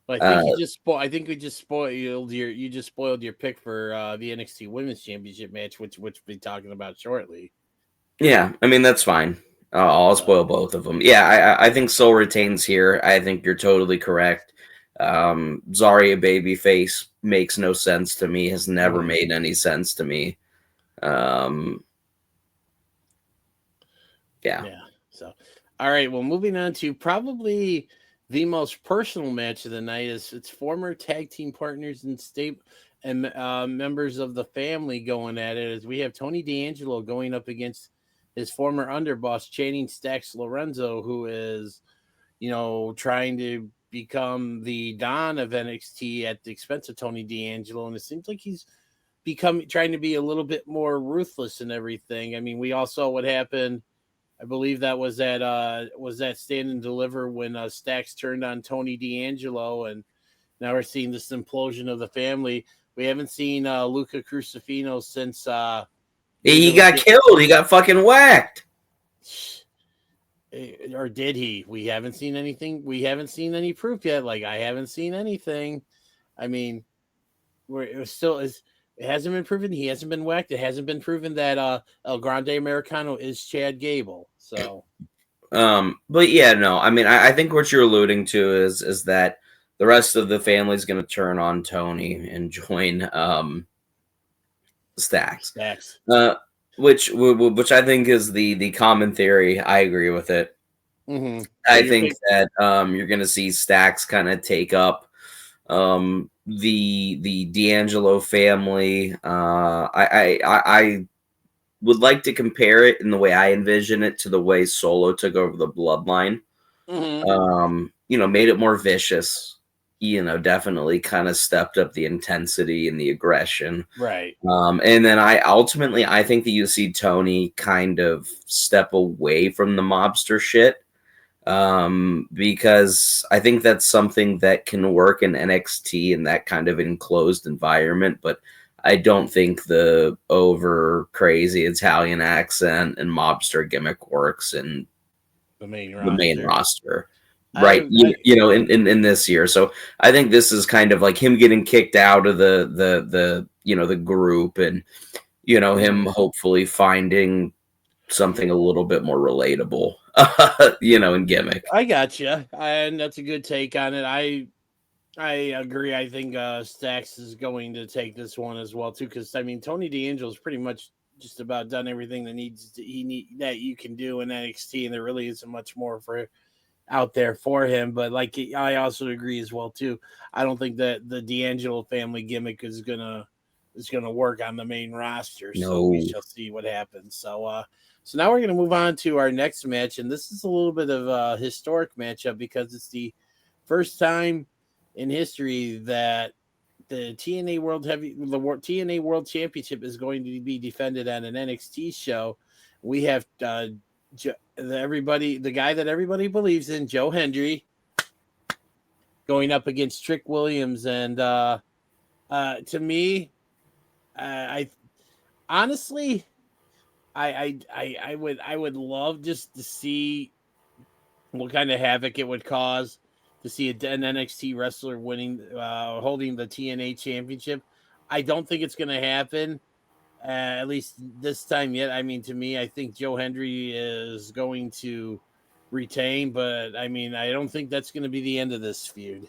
But I think we just spoiled your pick for the NXT Women's Championship match, which we'll be talking about shortly. Yeah, I mean that's fine. I'll spoil both of them. Yeah, I think Soul retains here. I think you're totally correct. Zarya babyface makes no sense to me. Has never made any sense to me. Yeah. So, all right. Well, moving on to probably the most personal match of the night is its former tag team partners and members of the family going at it, as we have Tony D'Angelo going up against his former underboss Channing Stacks Lorenzo, who is, trying to become the Don of NXT at the expense of Tony D'Angelo. And it seems like he's trying to be a little bit more ruthless and everything. I mean, we all saw what happened. I believe that was that Stand and Deliver when Stacks turned on Tony D'Angelo, and now we're seeing this implosion of the family. We haven't seen Luca Crucifino since he got killed. He got fucking whacked. Or did he? We haven't seen anything. We haven't seen any proof yet. Like, I haven't seen anything. I mean, it hasn't been proven. He hasn't been whacked. It hasn't been proven that El Grande Americano is Chad Gable. So, but yeah, no. I mean, I think what you're alluding to is that the rest of the family is going to turn on Tony and join Stacks. Which I think is the common theory. I agree with it. Mm-hmm. I think that you're going to see Stacks kind of take up the D'Angelo family. I would like to compare it in the way I envision it to the way Solo took over the Bloodline. Made it more vicious. Definitely kind of stepped up the intensity and the aggression. Right. And then I think that you see Tony kind of step away from the mobster shit. Because I think that's something that can work in NXT in that kind of enclosed environment, but I don't think the over crazy Italian accent and mobster gimmick works in the main roster. right? In this year. So I think this is kind of like him getting kicked out of the the group, and him hopefully finding something a little bit more relatable, and gimmick. I gotcha, and that's a good take on it. I agree. I think Stacks is going to take this one as well too, because I mean Tony D'Angelo's pretty much just about done everything that you can do in NXT, and there really isn't much more for out there for him. But like I also agree as well too. I don't think that the D'Angelo family gimmick is gonna work on the main roster. So No. we shall see what happens. So now we're gonna move on to our next match, and this is a little bit of a historic matchup because it's the first time in history that the TNA World Championship is going to be defended on an NXT show. We have the guy that everybody believes in, Joe Hendry, going up against Trick Williams, and to me, I honestly, I would love just to see what kind of havoc it would cause to see an NXT wrestler holding the TNA championship. I don't think it's going to happen, at least this time yet. I mean, to me, I think Joe Hendry is going to retain, but I mean, I don't think that's going to be the end of this feud.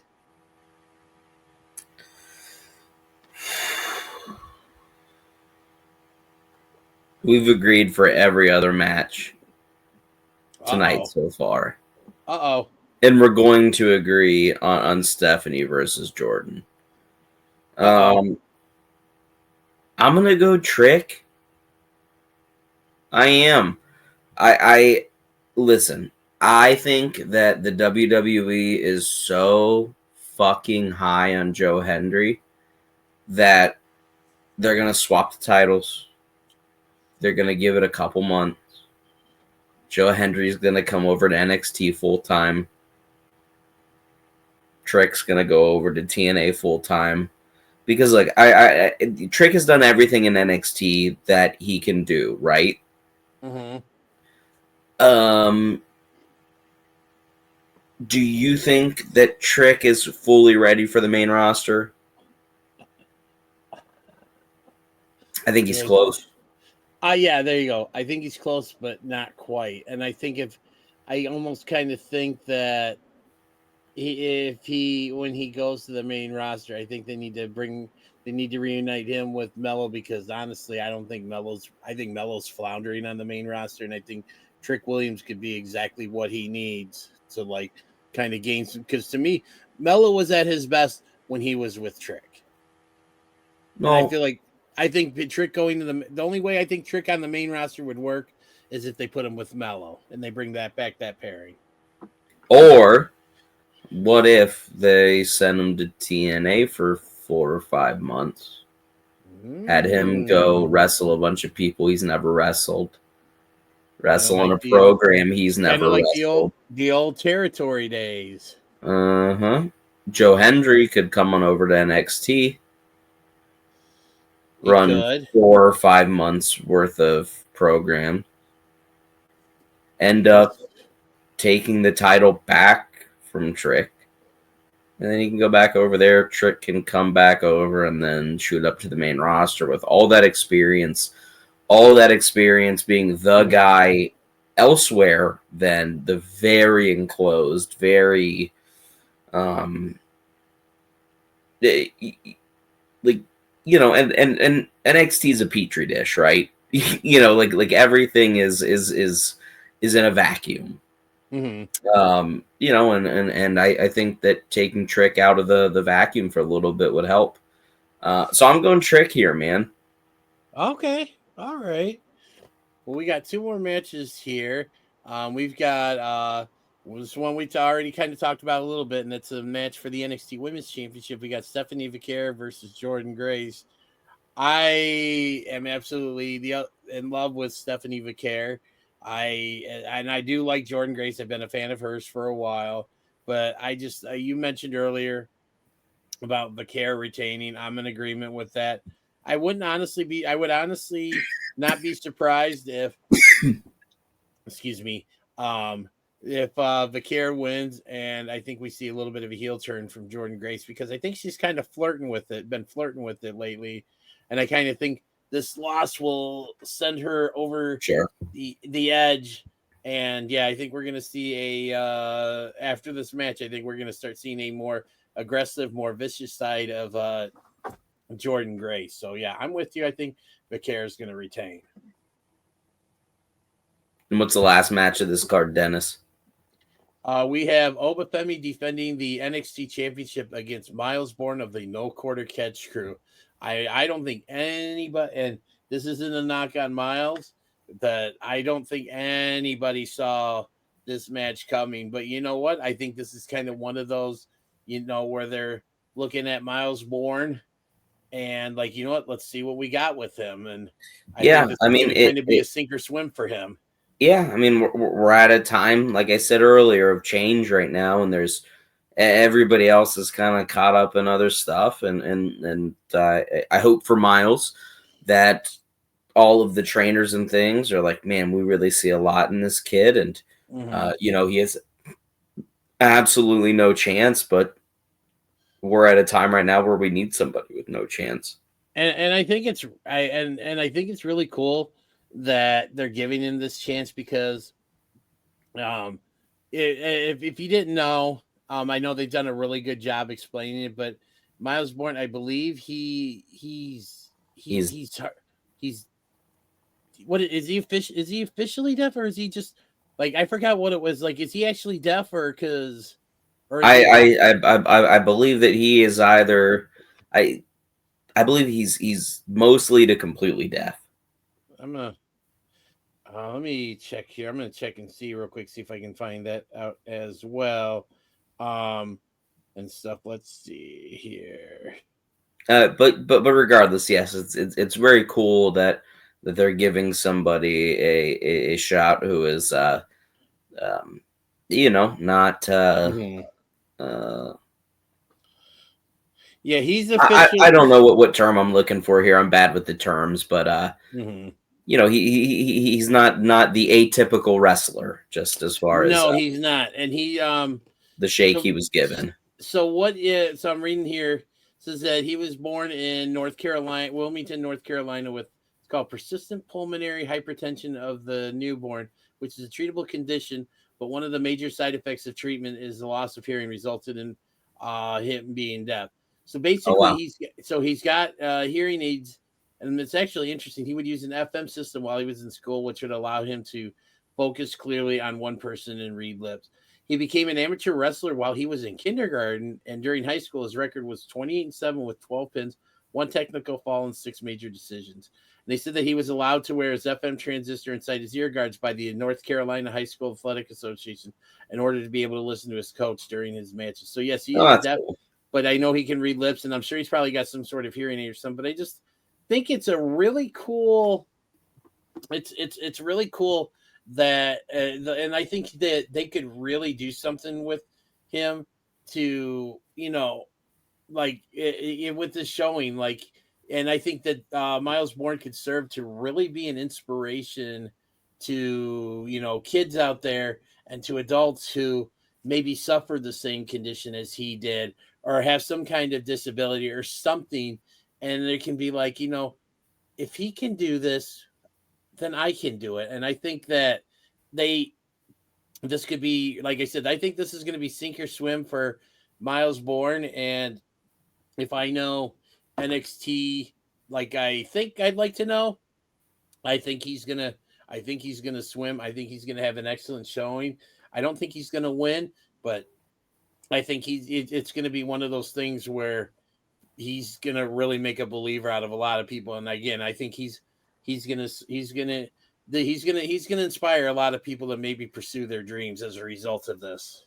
We've agreed for every other match tonight so far. And we're going to agree on Stephanie versus Jordan. I'm going to go Trick. I am. I listen, I think that the WWE is so fucking high on Joe Hendry that they're going to swap the titles. They're going to give it a couple months. Joe Hendry's going to come over to NXT full time. Trick's going to go over to TNA full time. Because, like, Trick has done everything in NXT that he can do, right? Mm-hmm. Do you think that Trick is fully ready for the main roster? I think he's close. Yeah, there you go. I think he's close, but not quite. And I almost kind of think that when he goes to the main roster, I think they need to reunite him with Mello, because honestly, I think Mello's floundering on the main roster, and I think Trick Williams could be exactly what he needs to like kind of gain some. Because to me, Mello was at his best when he was with Trick. No, and I think Trick going to the only way I think Trick on the main roster would work is if they put him with Mello and they bring that pairing. Or what if they send him to TNA for 4 or 5 months? Had him go wrestle a bunch of people he's never wrestled. Wrestle on a program he's never wrestled. The old territory days. Joe Hendry could come on over to NXT. Run 4 or 5 months worth of program. End up taking the title back from Trick. And then he can go back over there. Trick can come back over and then shoot up to the main roster with all that experience. All that experience being the guy elsewhere than the very enclosed, very and NXT is a petri dish, right? Like everything is in a vacuum. Mm-hmm. And I think that taking Trick out of the vacuum for a little bit would help. So I'm going Trick here, man. Okay. All right. Well, we got 2 more matches here. We've got this one we already kind of talked about a little bit, and it's a match for the NXT Women's Championship. We got Stephanie Vaquer versus Jordan Grace. I am absolutely in love with Stephanie Vaquer. I do like Jordan Grace. I've been a fan of hers for a while, but I just you mentioned earlier about Vaquer retaining. I'm in agreement with that. I would honestly not be surprised if excuse me, if Vicaire wins, and I think we see a little bit of a heel turn from Jordan Grace because I think she's kind of been flirting with it lately, and I kind of think this loss will send her over Sure. the edge. And yeah, I think we're gonna see a after this match. I think we're gonna start seeing a more aggressive, more vicious side of Jordan Grace. So yeah, I'm with you. I think Vicaire is gonna retain. And what's the last match of this card, Dennis? We have Obafemi defending the NXT Championship against Miles Bourne of the No Quarter Catch Crew. I don't think anybody, and this isn't a knock on Miles, that I don't think anybody saw this match coming. But you know what? I think this is kind of one of those, where they're looking at Miles Bourne and like, you know what? Let's see what we got with him. And I think this is going to be a sink or swim for him. Yeah, I mean, we're at a time, like I said earlier, of change right now, and there's everybody else is kind of caught up in other stuff, and I hope for Miles that all of the trainers and things are like, man, we really see a lot in this kid, and he has absolutely no chance, but we're at a time right now where we need somebody with no chance, and I think I think it's really cool that they're giving him this chance because if you didn't know, I know they've done a really good job explaining it, but Miles Bourne, I believe he's what is he officially deaf, or is he just like, I forgot what it was, like, is he actually deaf or I believe that he is either I believe he's mostly to completely deaf. I'm gonna let me check here. I'm gonna check and see real quick, see if I can find that out as well, and stuff. Let's see here. But regardless, yes, it's very cool that they're giving somebody a shot who is not yeah, he's officially. I don't know what term I'm looking for here. I'm bad with the terms, but he's not the atypical wrestler, just as far as he's not, and he the shake he was given. So I'm reading here, it says that he was born in Wilmington, North Carolina, with it's called persistent pulmonary hypertension of the newborn, which is a treatable condition, but one of the major side effects of treatment is the loss of hearing, resulted in him being deaf. So basically, he's got hearing aids. And it's actually interesting. He would use an FM system while he was in school, which would allow him to focus clearly on one person and read lips. He became an amateur wrestler while he was in kindergarten, and during high school, his record was 28-7 with 12 pins, 1 technical fall, and 6 major decisions. And they said that he was allowed to wear his FM transistor inside his ear guards by the North Carolina High School Athletic Association in order to be able to listen to his coach during his matches. So yes, he is deaf, cool. But I know he can read lips, and I'm sure he's probably got some sort of hearing aid or something. But I just think it's a really cool. It's really cool that, and I think that they could really do something with him to, like with this showing, like, and I think that Miles Bourne could serve to really be an inspiration to kids out there and to adults who maybe suffer the same condition as he did or have some kind of disability or something. And it can be like, if he can do this, then I can do it. And I think that this could be, like I said, I think this is going to be sink or swim for Miles Bourne. And if I know NXT, like I think I'd like to know, I think he's going to swim. I think he's going to have an excellent showing. I don't think he's going to win, but I think it's going to be one of those things where he's going to really make a believer out of a lot of people. And again, I think he's going to inspire a lot of people to maybe pursue their dreams as a result of this.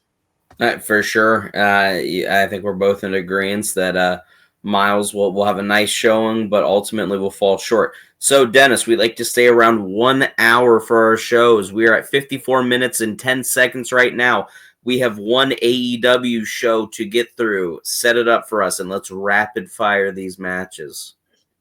For sure. I think we're both in agreement that Miles will have a nice showing, but ultimately will fall short. So, Dennis, we like to stay around 1 hour for our shows. We are at 54 minutes and 10 seconds right now. We have one AEW show to get through. Set it up for us, and let's rapid fire these matches.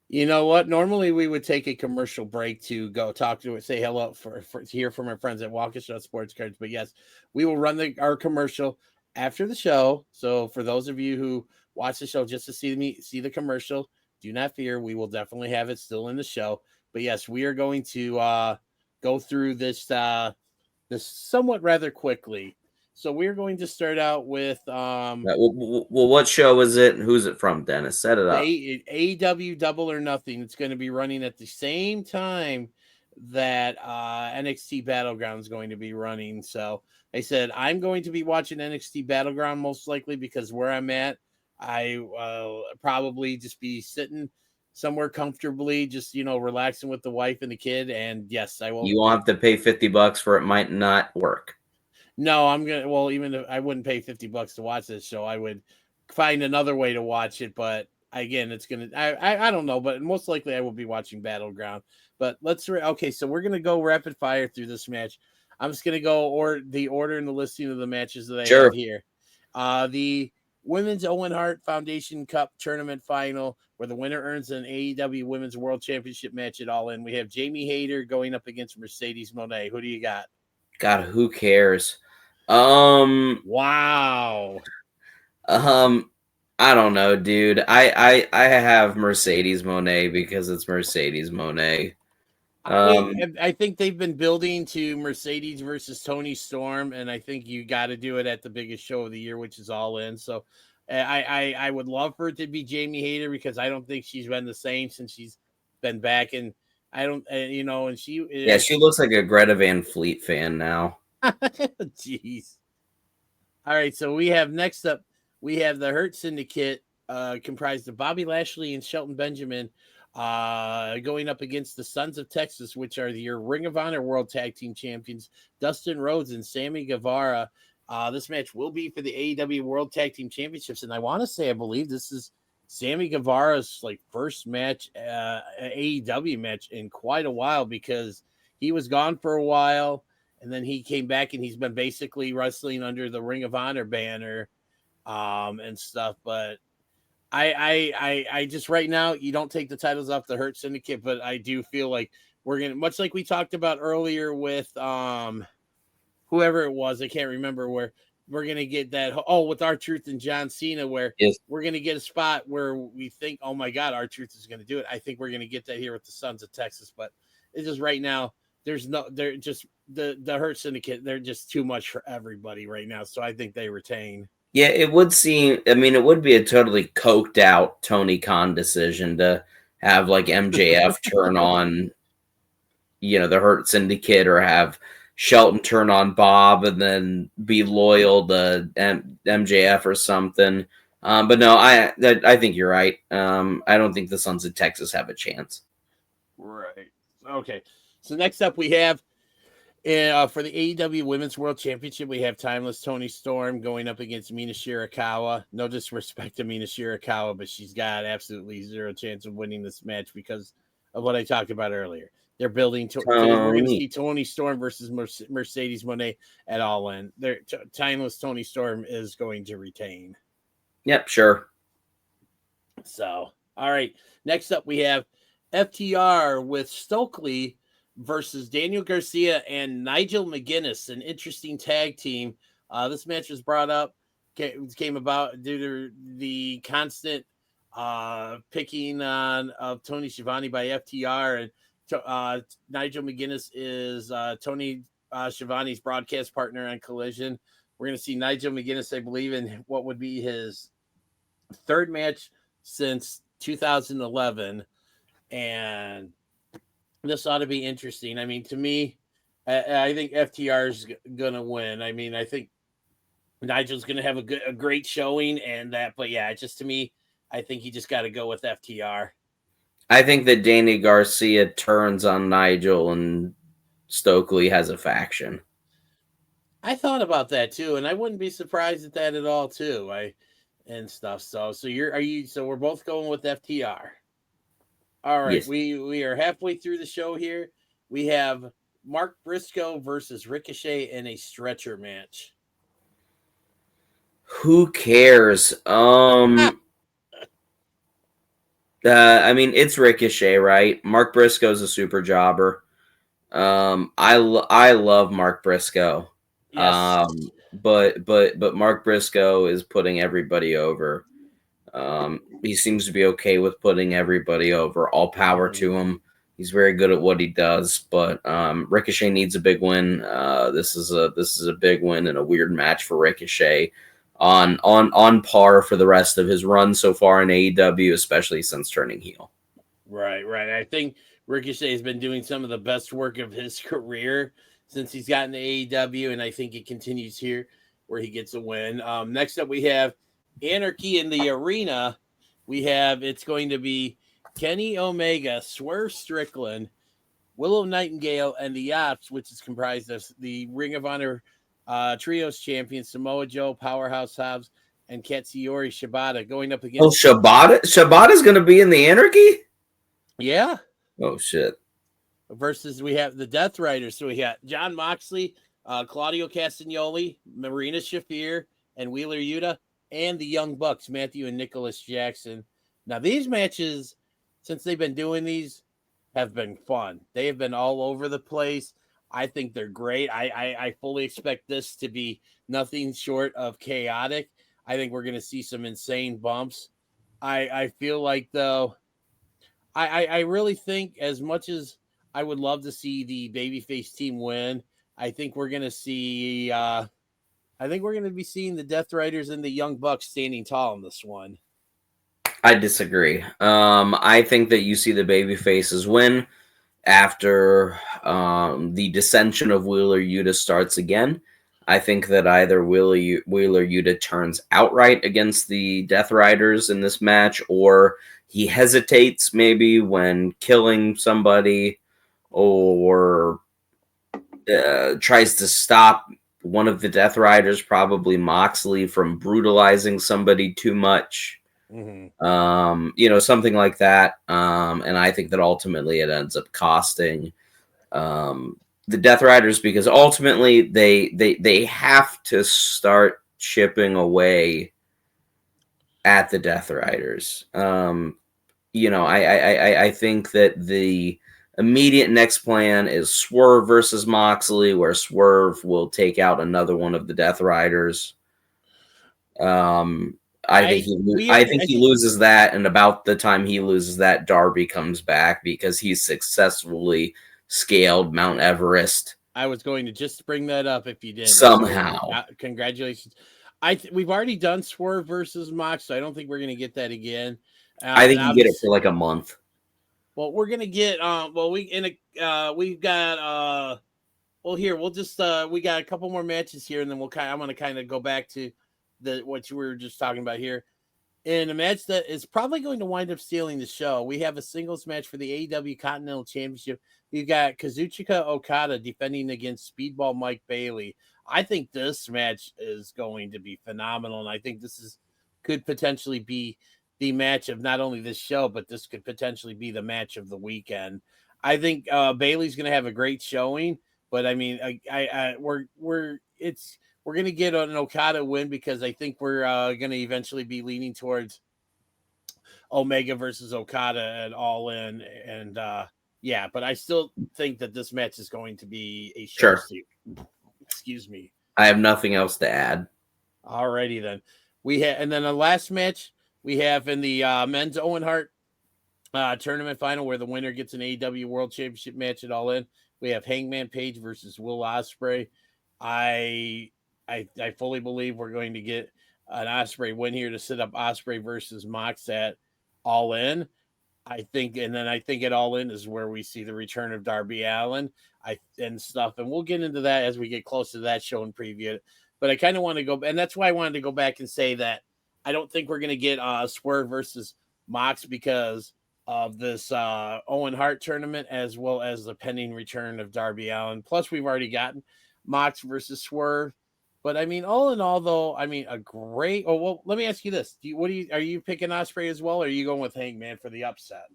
You know what? Normally we would take a commercial break to go talk to it, say hello for to hear from our friends at Waukesha Sports Cards. But yes, we will run our commercial after the show. So for those of you who watch the show just to see the commercial, do not fear. We will definitely have it still in the show. But yes, we are going to go through this somewhat rather quickly. So we're going to start out with Well, what show is it and who's it from, Dennis? Set it up. the AEW Double or Nothing. It's going to be running at the same time that NXT Battleground is going to be running. So I said I'm going to be watching NXT Battleground most likely because where I'm at, I will probably just be sitting somewhere comfortably, just relaxing with the wife and the kid. And yes, I will. You won't have to pay $50 for it. Might not work. No, I'm gonna. Well, even if I wouldn't pay $50 to watch this show, I would find another way to watch it. But again, it's gonna. I don't know, but most likely I will be watching Battleground. But okay. So we're gonna go rapid fire through this match. I'm just gonna go the order and the listing of the matches that I have here. The Women's Owen Hart Foundation Cup Tournament Final, where the winner earns an AEW Women's World Championship match at All In. We have Jamie Hayter going up against Mercedes Moné. Who do you got? God, who cares? Wow. I don't know, dude. I have Mercedes Monet because it's Mercedes Monet. I think they've been building to Mercedes versus Tony Storm, and I think you got to do it at the biggest show of the year, which is All In. So I would love for it to be Jamie Hayter because I don't think she's been the same since she's been back, and I don't, and she she looks like a Greta Van Fleet fan now. Jeez. All right, so we have next up, we have the Hurt Syndicate, comprised of Bobby Lashley and Shelton Benjamin, going up against the Sons of Texas, which are your Ring of Honor World Tag Team Champions, Dustin Rhodes and Sammy Guevara. This match will be for the AEW World Tag Team Championships, and I believe this is Sammy Guevara's first match, AEW match in quite a while because he was gone for a while. And then he came back and he's been basically wrestling under the Ring of Honor banner and stuff. But I just right now, you don't take the titles off the Hurt Syndicate, but I do feel like we're going to, much like we talked about earlier with whoever it was, I can't remember, where we're going to get that, with R-Truth and John Cena, where we're going to get a spot where we think, oh my God, R-Truth is going to do it. I think we're going to get that here with the Sons of Texas, but it's just right now, they're just the Hurt Syndicate. They're just too much for everybody right now. So I think they retain. Yeah, it would seem. I mean, it would be a totally coked out Tony Khan decision to have MJF turn on, the Hurt Syndicate, or have Shelton turn on Bob and then be loyal to MJF or something. But no, I think you're right. I don't think the Sons of Texas have a chance. Right. Okay. So next up we have for the AEW Women's World Championship, we have Timeless Tony Storm going up against Mina Shirakawa. No disrespect to Mina Shirakawa, but she's got absolutely zero chance of winning this match because of what I talked about earlier. They're building we're going to see Tony Storm versus Mercedes Moné at All In. Timeless Tony Storm is going to retain. Yep, sure. So, all right. Next up, we have FTR with Stokely versus Daniel Garcia and Nigel McGuinness, an interesting tag team. This match was brought up, came about due to the constant picking on of Tony Schiavone by FTR, and Nigel McGuinness is Tony Schiavone's broadcast partner on Collision. We're going to see Nigel McGuinness, I believe, in what would be his third match since 2011, and this ought to be interesting. I mean, to me, I think FTR is going to win. I mean, I think Nigel's going to have a great showing, but yeah, just to me, I think you just got to go with FTR. I think that Danny Garcia turns on Nigel and Stokely has a faction. I thought about that too, and I wouldn't be surprised at that at all too. And stuff. So we're both going with FTR. All right, yes. We are halfway through the show here. We have Mark Briscoe versus Ricochet in a stretcher match. Who cares? I mean, it's Ricochet, right? Mark Briscoe's a super jobber. I love Mark Briscoe. Yes. But Mark Briscoe is putting everybody over. He seems to be okay with putting everybody over. All power to him. He's very good at what he does. But Ricochet needs a big win. This is a big win and a weird match for Ricochet. On par for the rest of his run so far in AEW, especially since turning heel. Right. I think Ricochet has been doing some of the best work of his career since he's gotten to AEW, and I think it continues here where he gets a win. Next up, we have Anarchy in the Arena. It's going to be Kenny Omega, Swerve Strickland, Willow Nightingale, and the Yops, which is comprised of the Ring of Honor Trios champions Samoa Joe, Powerhouse Hobbs, and Katsuyori Shibata going up against. Shibata's going to be in the Anarchy? Yeah. Oh, shit. Versus we have the Death Riders. So we got John Moxley, Claudio Castagnoli, Marina Shafir, and Wheeler Yuta, and the Young Bucks, Matthew and Nicholas Jackson. Now, these matches, since they've been doing these, have been fun. They have been all over the place. I think they're great. I fully expect this to be nothing short of chaotic. I think we're going to see some insane bumps. I feel like, though, I really think as much as I would love to see the babyface team win, I think we're gonna see be seeing the Death Riders and the Young Bucks standing tall in this one. I disagree. I think that you see the baby faces win after the dissension of Wheeler Yuta starts again. I think that either Wheeler Yuta turns outright against the Death Riders in this match, or he hesitates maybe when killing somebody, or tries to stop one of the Death Riders, probably Moxley, from brutalizing somebody too much. Something like that. And I think that ultimately it ends up costing the Death Riders, because ultimately they have to start chipping away at the Death Riders. I think that the immediate next plan is Swerve versus Moxley, where Swerve will take out another one of the Death Riders. I think he loses that, and about the time he loses that, Darby comes back because he's successfully scaled Mount Everest. I was going to just bring that up if you did. Somehow. So, congratulations. We've already done Swerve versus Mox, so I don't think we're going to get that again. I think you get it for like a month. Well, we're going to get we've got here we'll just we got a couple more matches here, and then I'm going to kind of go back to what you were just talking about here. In a match that is probably going to wind up stealing the show, we have a singles match for the AEW Continental Championship. We've got Kazuchika Okada defending against Speedball Mike Bailey. I think this match is going to be phenomenal, and I think this could potentially be the match of not only this show, but this could potentially be the match of the weekend. I think Bailey's going to have a great showing, but I mean, we're going to get an Okada win because I think we're going to eventually be leaning towards Omega versus Okada at All In. And but I still think that this match is going to be a show. Sure. Excuse me. I have nothing else to add. Alrighty then. And then the last match we have in the men's Owen Hart tournament final, where the winner gets an AEW World Championship match at All In. We have Hangman Page versus Will Ospreay. I fully believe we're going to get an Ospreay win here to set up Ospreay versus Mox at All In. I think at All In is where we see the return of Darby Allin and stuff. And we'll get into that as we get close to that show and preview it. But I kind of want to go, and that's why I wanted to go back and say that I don't think we're going to get Swerve versus Mox because of this Owen Hart tournament, as well as the pending return of Darby Allin. Plus, we've already gotten Mox versus Swerve. But I mean, all in all, though, I mean, a great. Oh well, let me ask you this: are you picking Ospreay as well, or are you going with Hangman for the upset?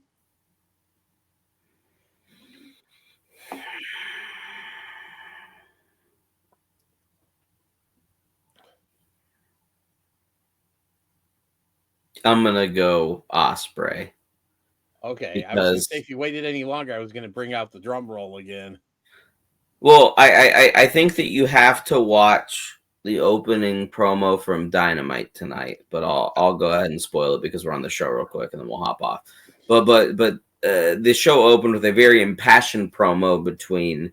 I'm gonna go Ospreay. Okay, I was going to because say if you waited any longer, I was going to bring out the drum roll again. well, I think that you have to watch the opening promo from Dynamite tonight, but I'll go ahead and spoil it because we're on the show real quick and then we'll hop off. But the show opened with a very impassioned promo between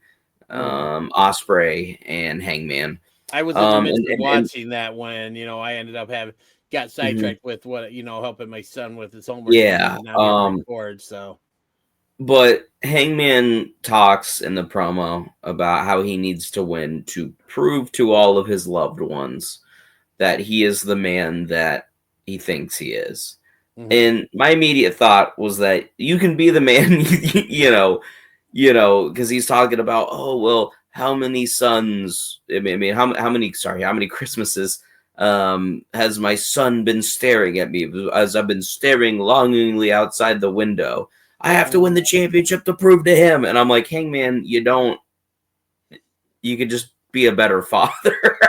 Ospreay and Hangman. I was in the midst of and- watching that when I ended up got sidetracked with what helping my son with his homework. Yeah, and not record. So, but Hangman talks in the promo about how he needs to win to prove to all of his loved ones that he is the man that he thinks he is. And my immediate thought was that you can be the man, because he's talking about, oh, well, how many sons, how many Christmases has my son been staring at me as I've been staring longingly outside the window? I have to win the championship to prove to him. And I'm like, Hangman, you could just be a better father.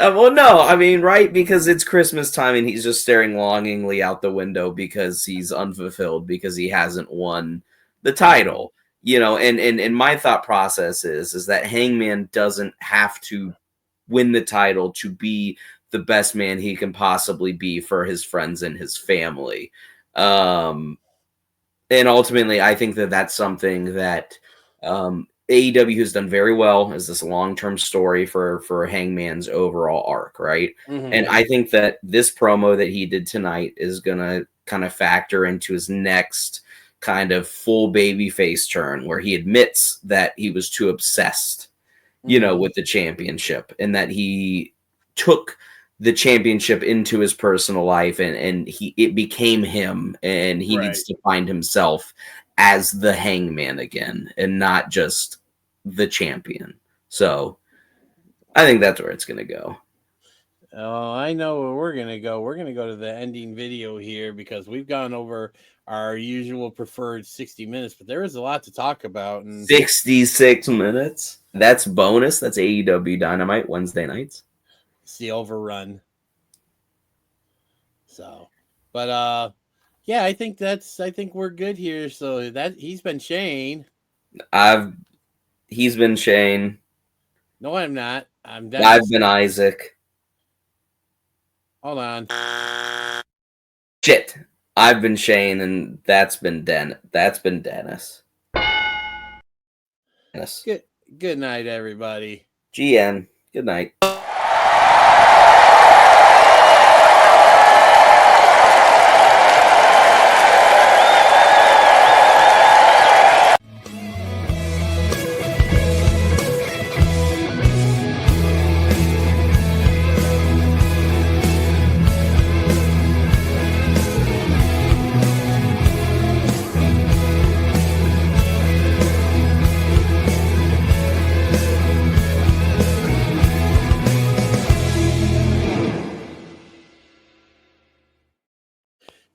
Well, no, I mean, right? Because it's Christmas time and he's just staring longingly out the window because he's unfulfilled because he hasn't won the title, and my thought process is that Hangman doesn't have to win the title to be the best man he can possibly be for his friends and his family. And ultimately, I think that that's something that AEW has done very well as this long-term story for Hangman's overall arc, right? And I think that this promo that he did tonight is going to kind of factor into his next kind of full babyface turn where he admits that he was too obsessed, with the championship and that he took the championship into his personal life and it became him and he needs to find himself as the Hangman again and not just the champion. So I think that's where it's going to go. Oh, I know where we're going to go. We're going to go to the ending video here because we've gone over our usual preferred 60 minutes, but there is a lot to talk about. And 66 minutes. That's bonus. That's AEW Dynamite Wednesday nights. It's the overrun. So, but yeah, I think we're good here. So that he's been Shane. He's been Shane. No, I'm not. I've been Isaac. Hold on. Shit. I've been Shane, and that's been Dennis. Dennis. Good night, everybody. GN. Good night.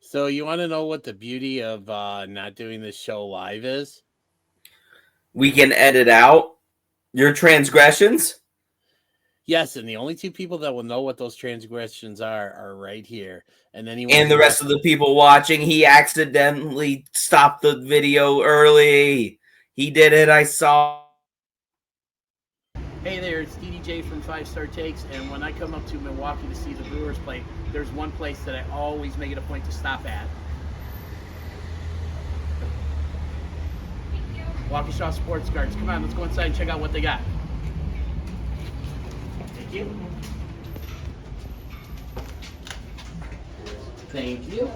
So you want to know what the beauty of not doing this show live is? We can edit out your transgressions? Yes, and the only two people that will know what those transgressions are right here. And then and the rest of the people watching, he accidentally stopped the video early. He did it, I saw. Hey there, it's DDJ from 5 Star Takes, and when I come up to Milwaukee to see the Brewers play, there's one place that I always make it a point to stop at. Waukesha Sports Cards. Come on, let's go inside and check out what they got. Thank you. Thank you.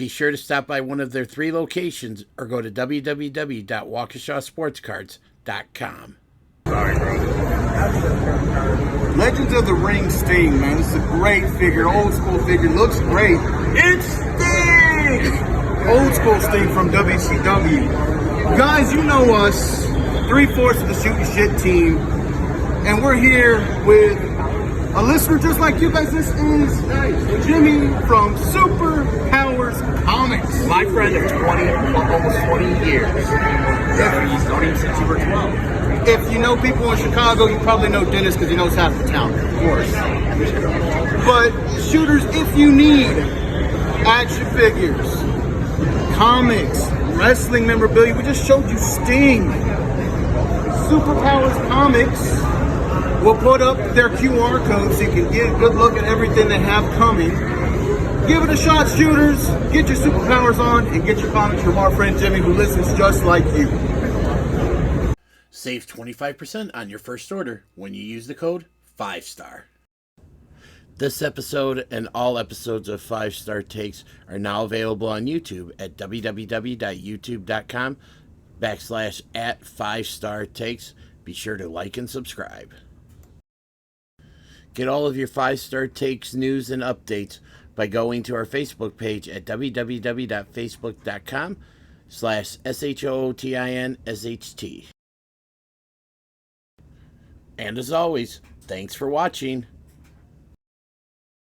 Be sure to stop by one of their 3 locations or go to www.waukeshawsportscards.com. Sorry, bro. Legends of the Ring Sting, man. This is a great figure, old school figure. Looks great. It's Sting! Old school Sting from WCW. Guys, you know us, 3/4 of the Shooting Shit team, and we're here with a listener just like you guys. This is Jimmy from Super Powers Comics. My friend of almost 20 years. He's known him since you were 12. If you know people in Chicago, you probably know Dennis because he knows half the town, of course. But shooters, if you need action figures, comics, wrestling memorabilia, we just showed you Sting. Superpowers Comics will put up their QR code so you can get a good look at everything they have coming. Give it a shot, shooters. Get your superpowers on and get your comics from our friend Jimmy, who listens just like you. Save 25% on your first order when you use the code 5-STAR. This episode and all episodes of 5-Star Takes are now available on YouTube at www.youtube.com/@5-Star Takes. Be sure to like and subscribe. Get all of your 5-Star Takes news and updates by going to our Facebook page at www.facebook.com/SHOOTINSHT. And as always, thanks for watching.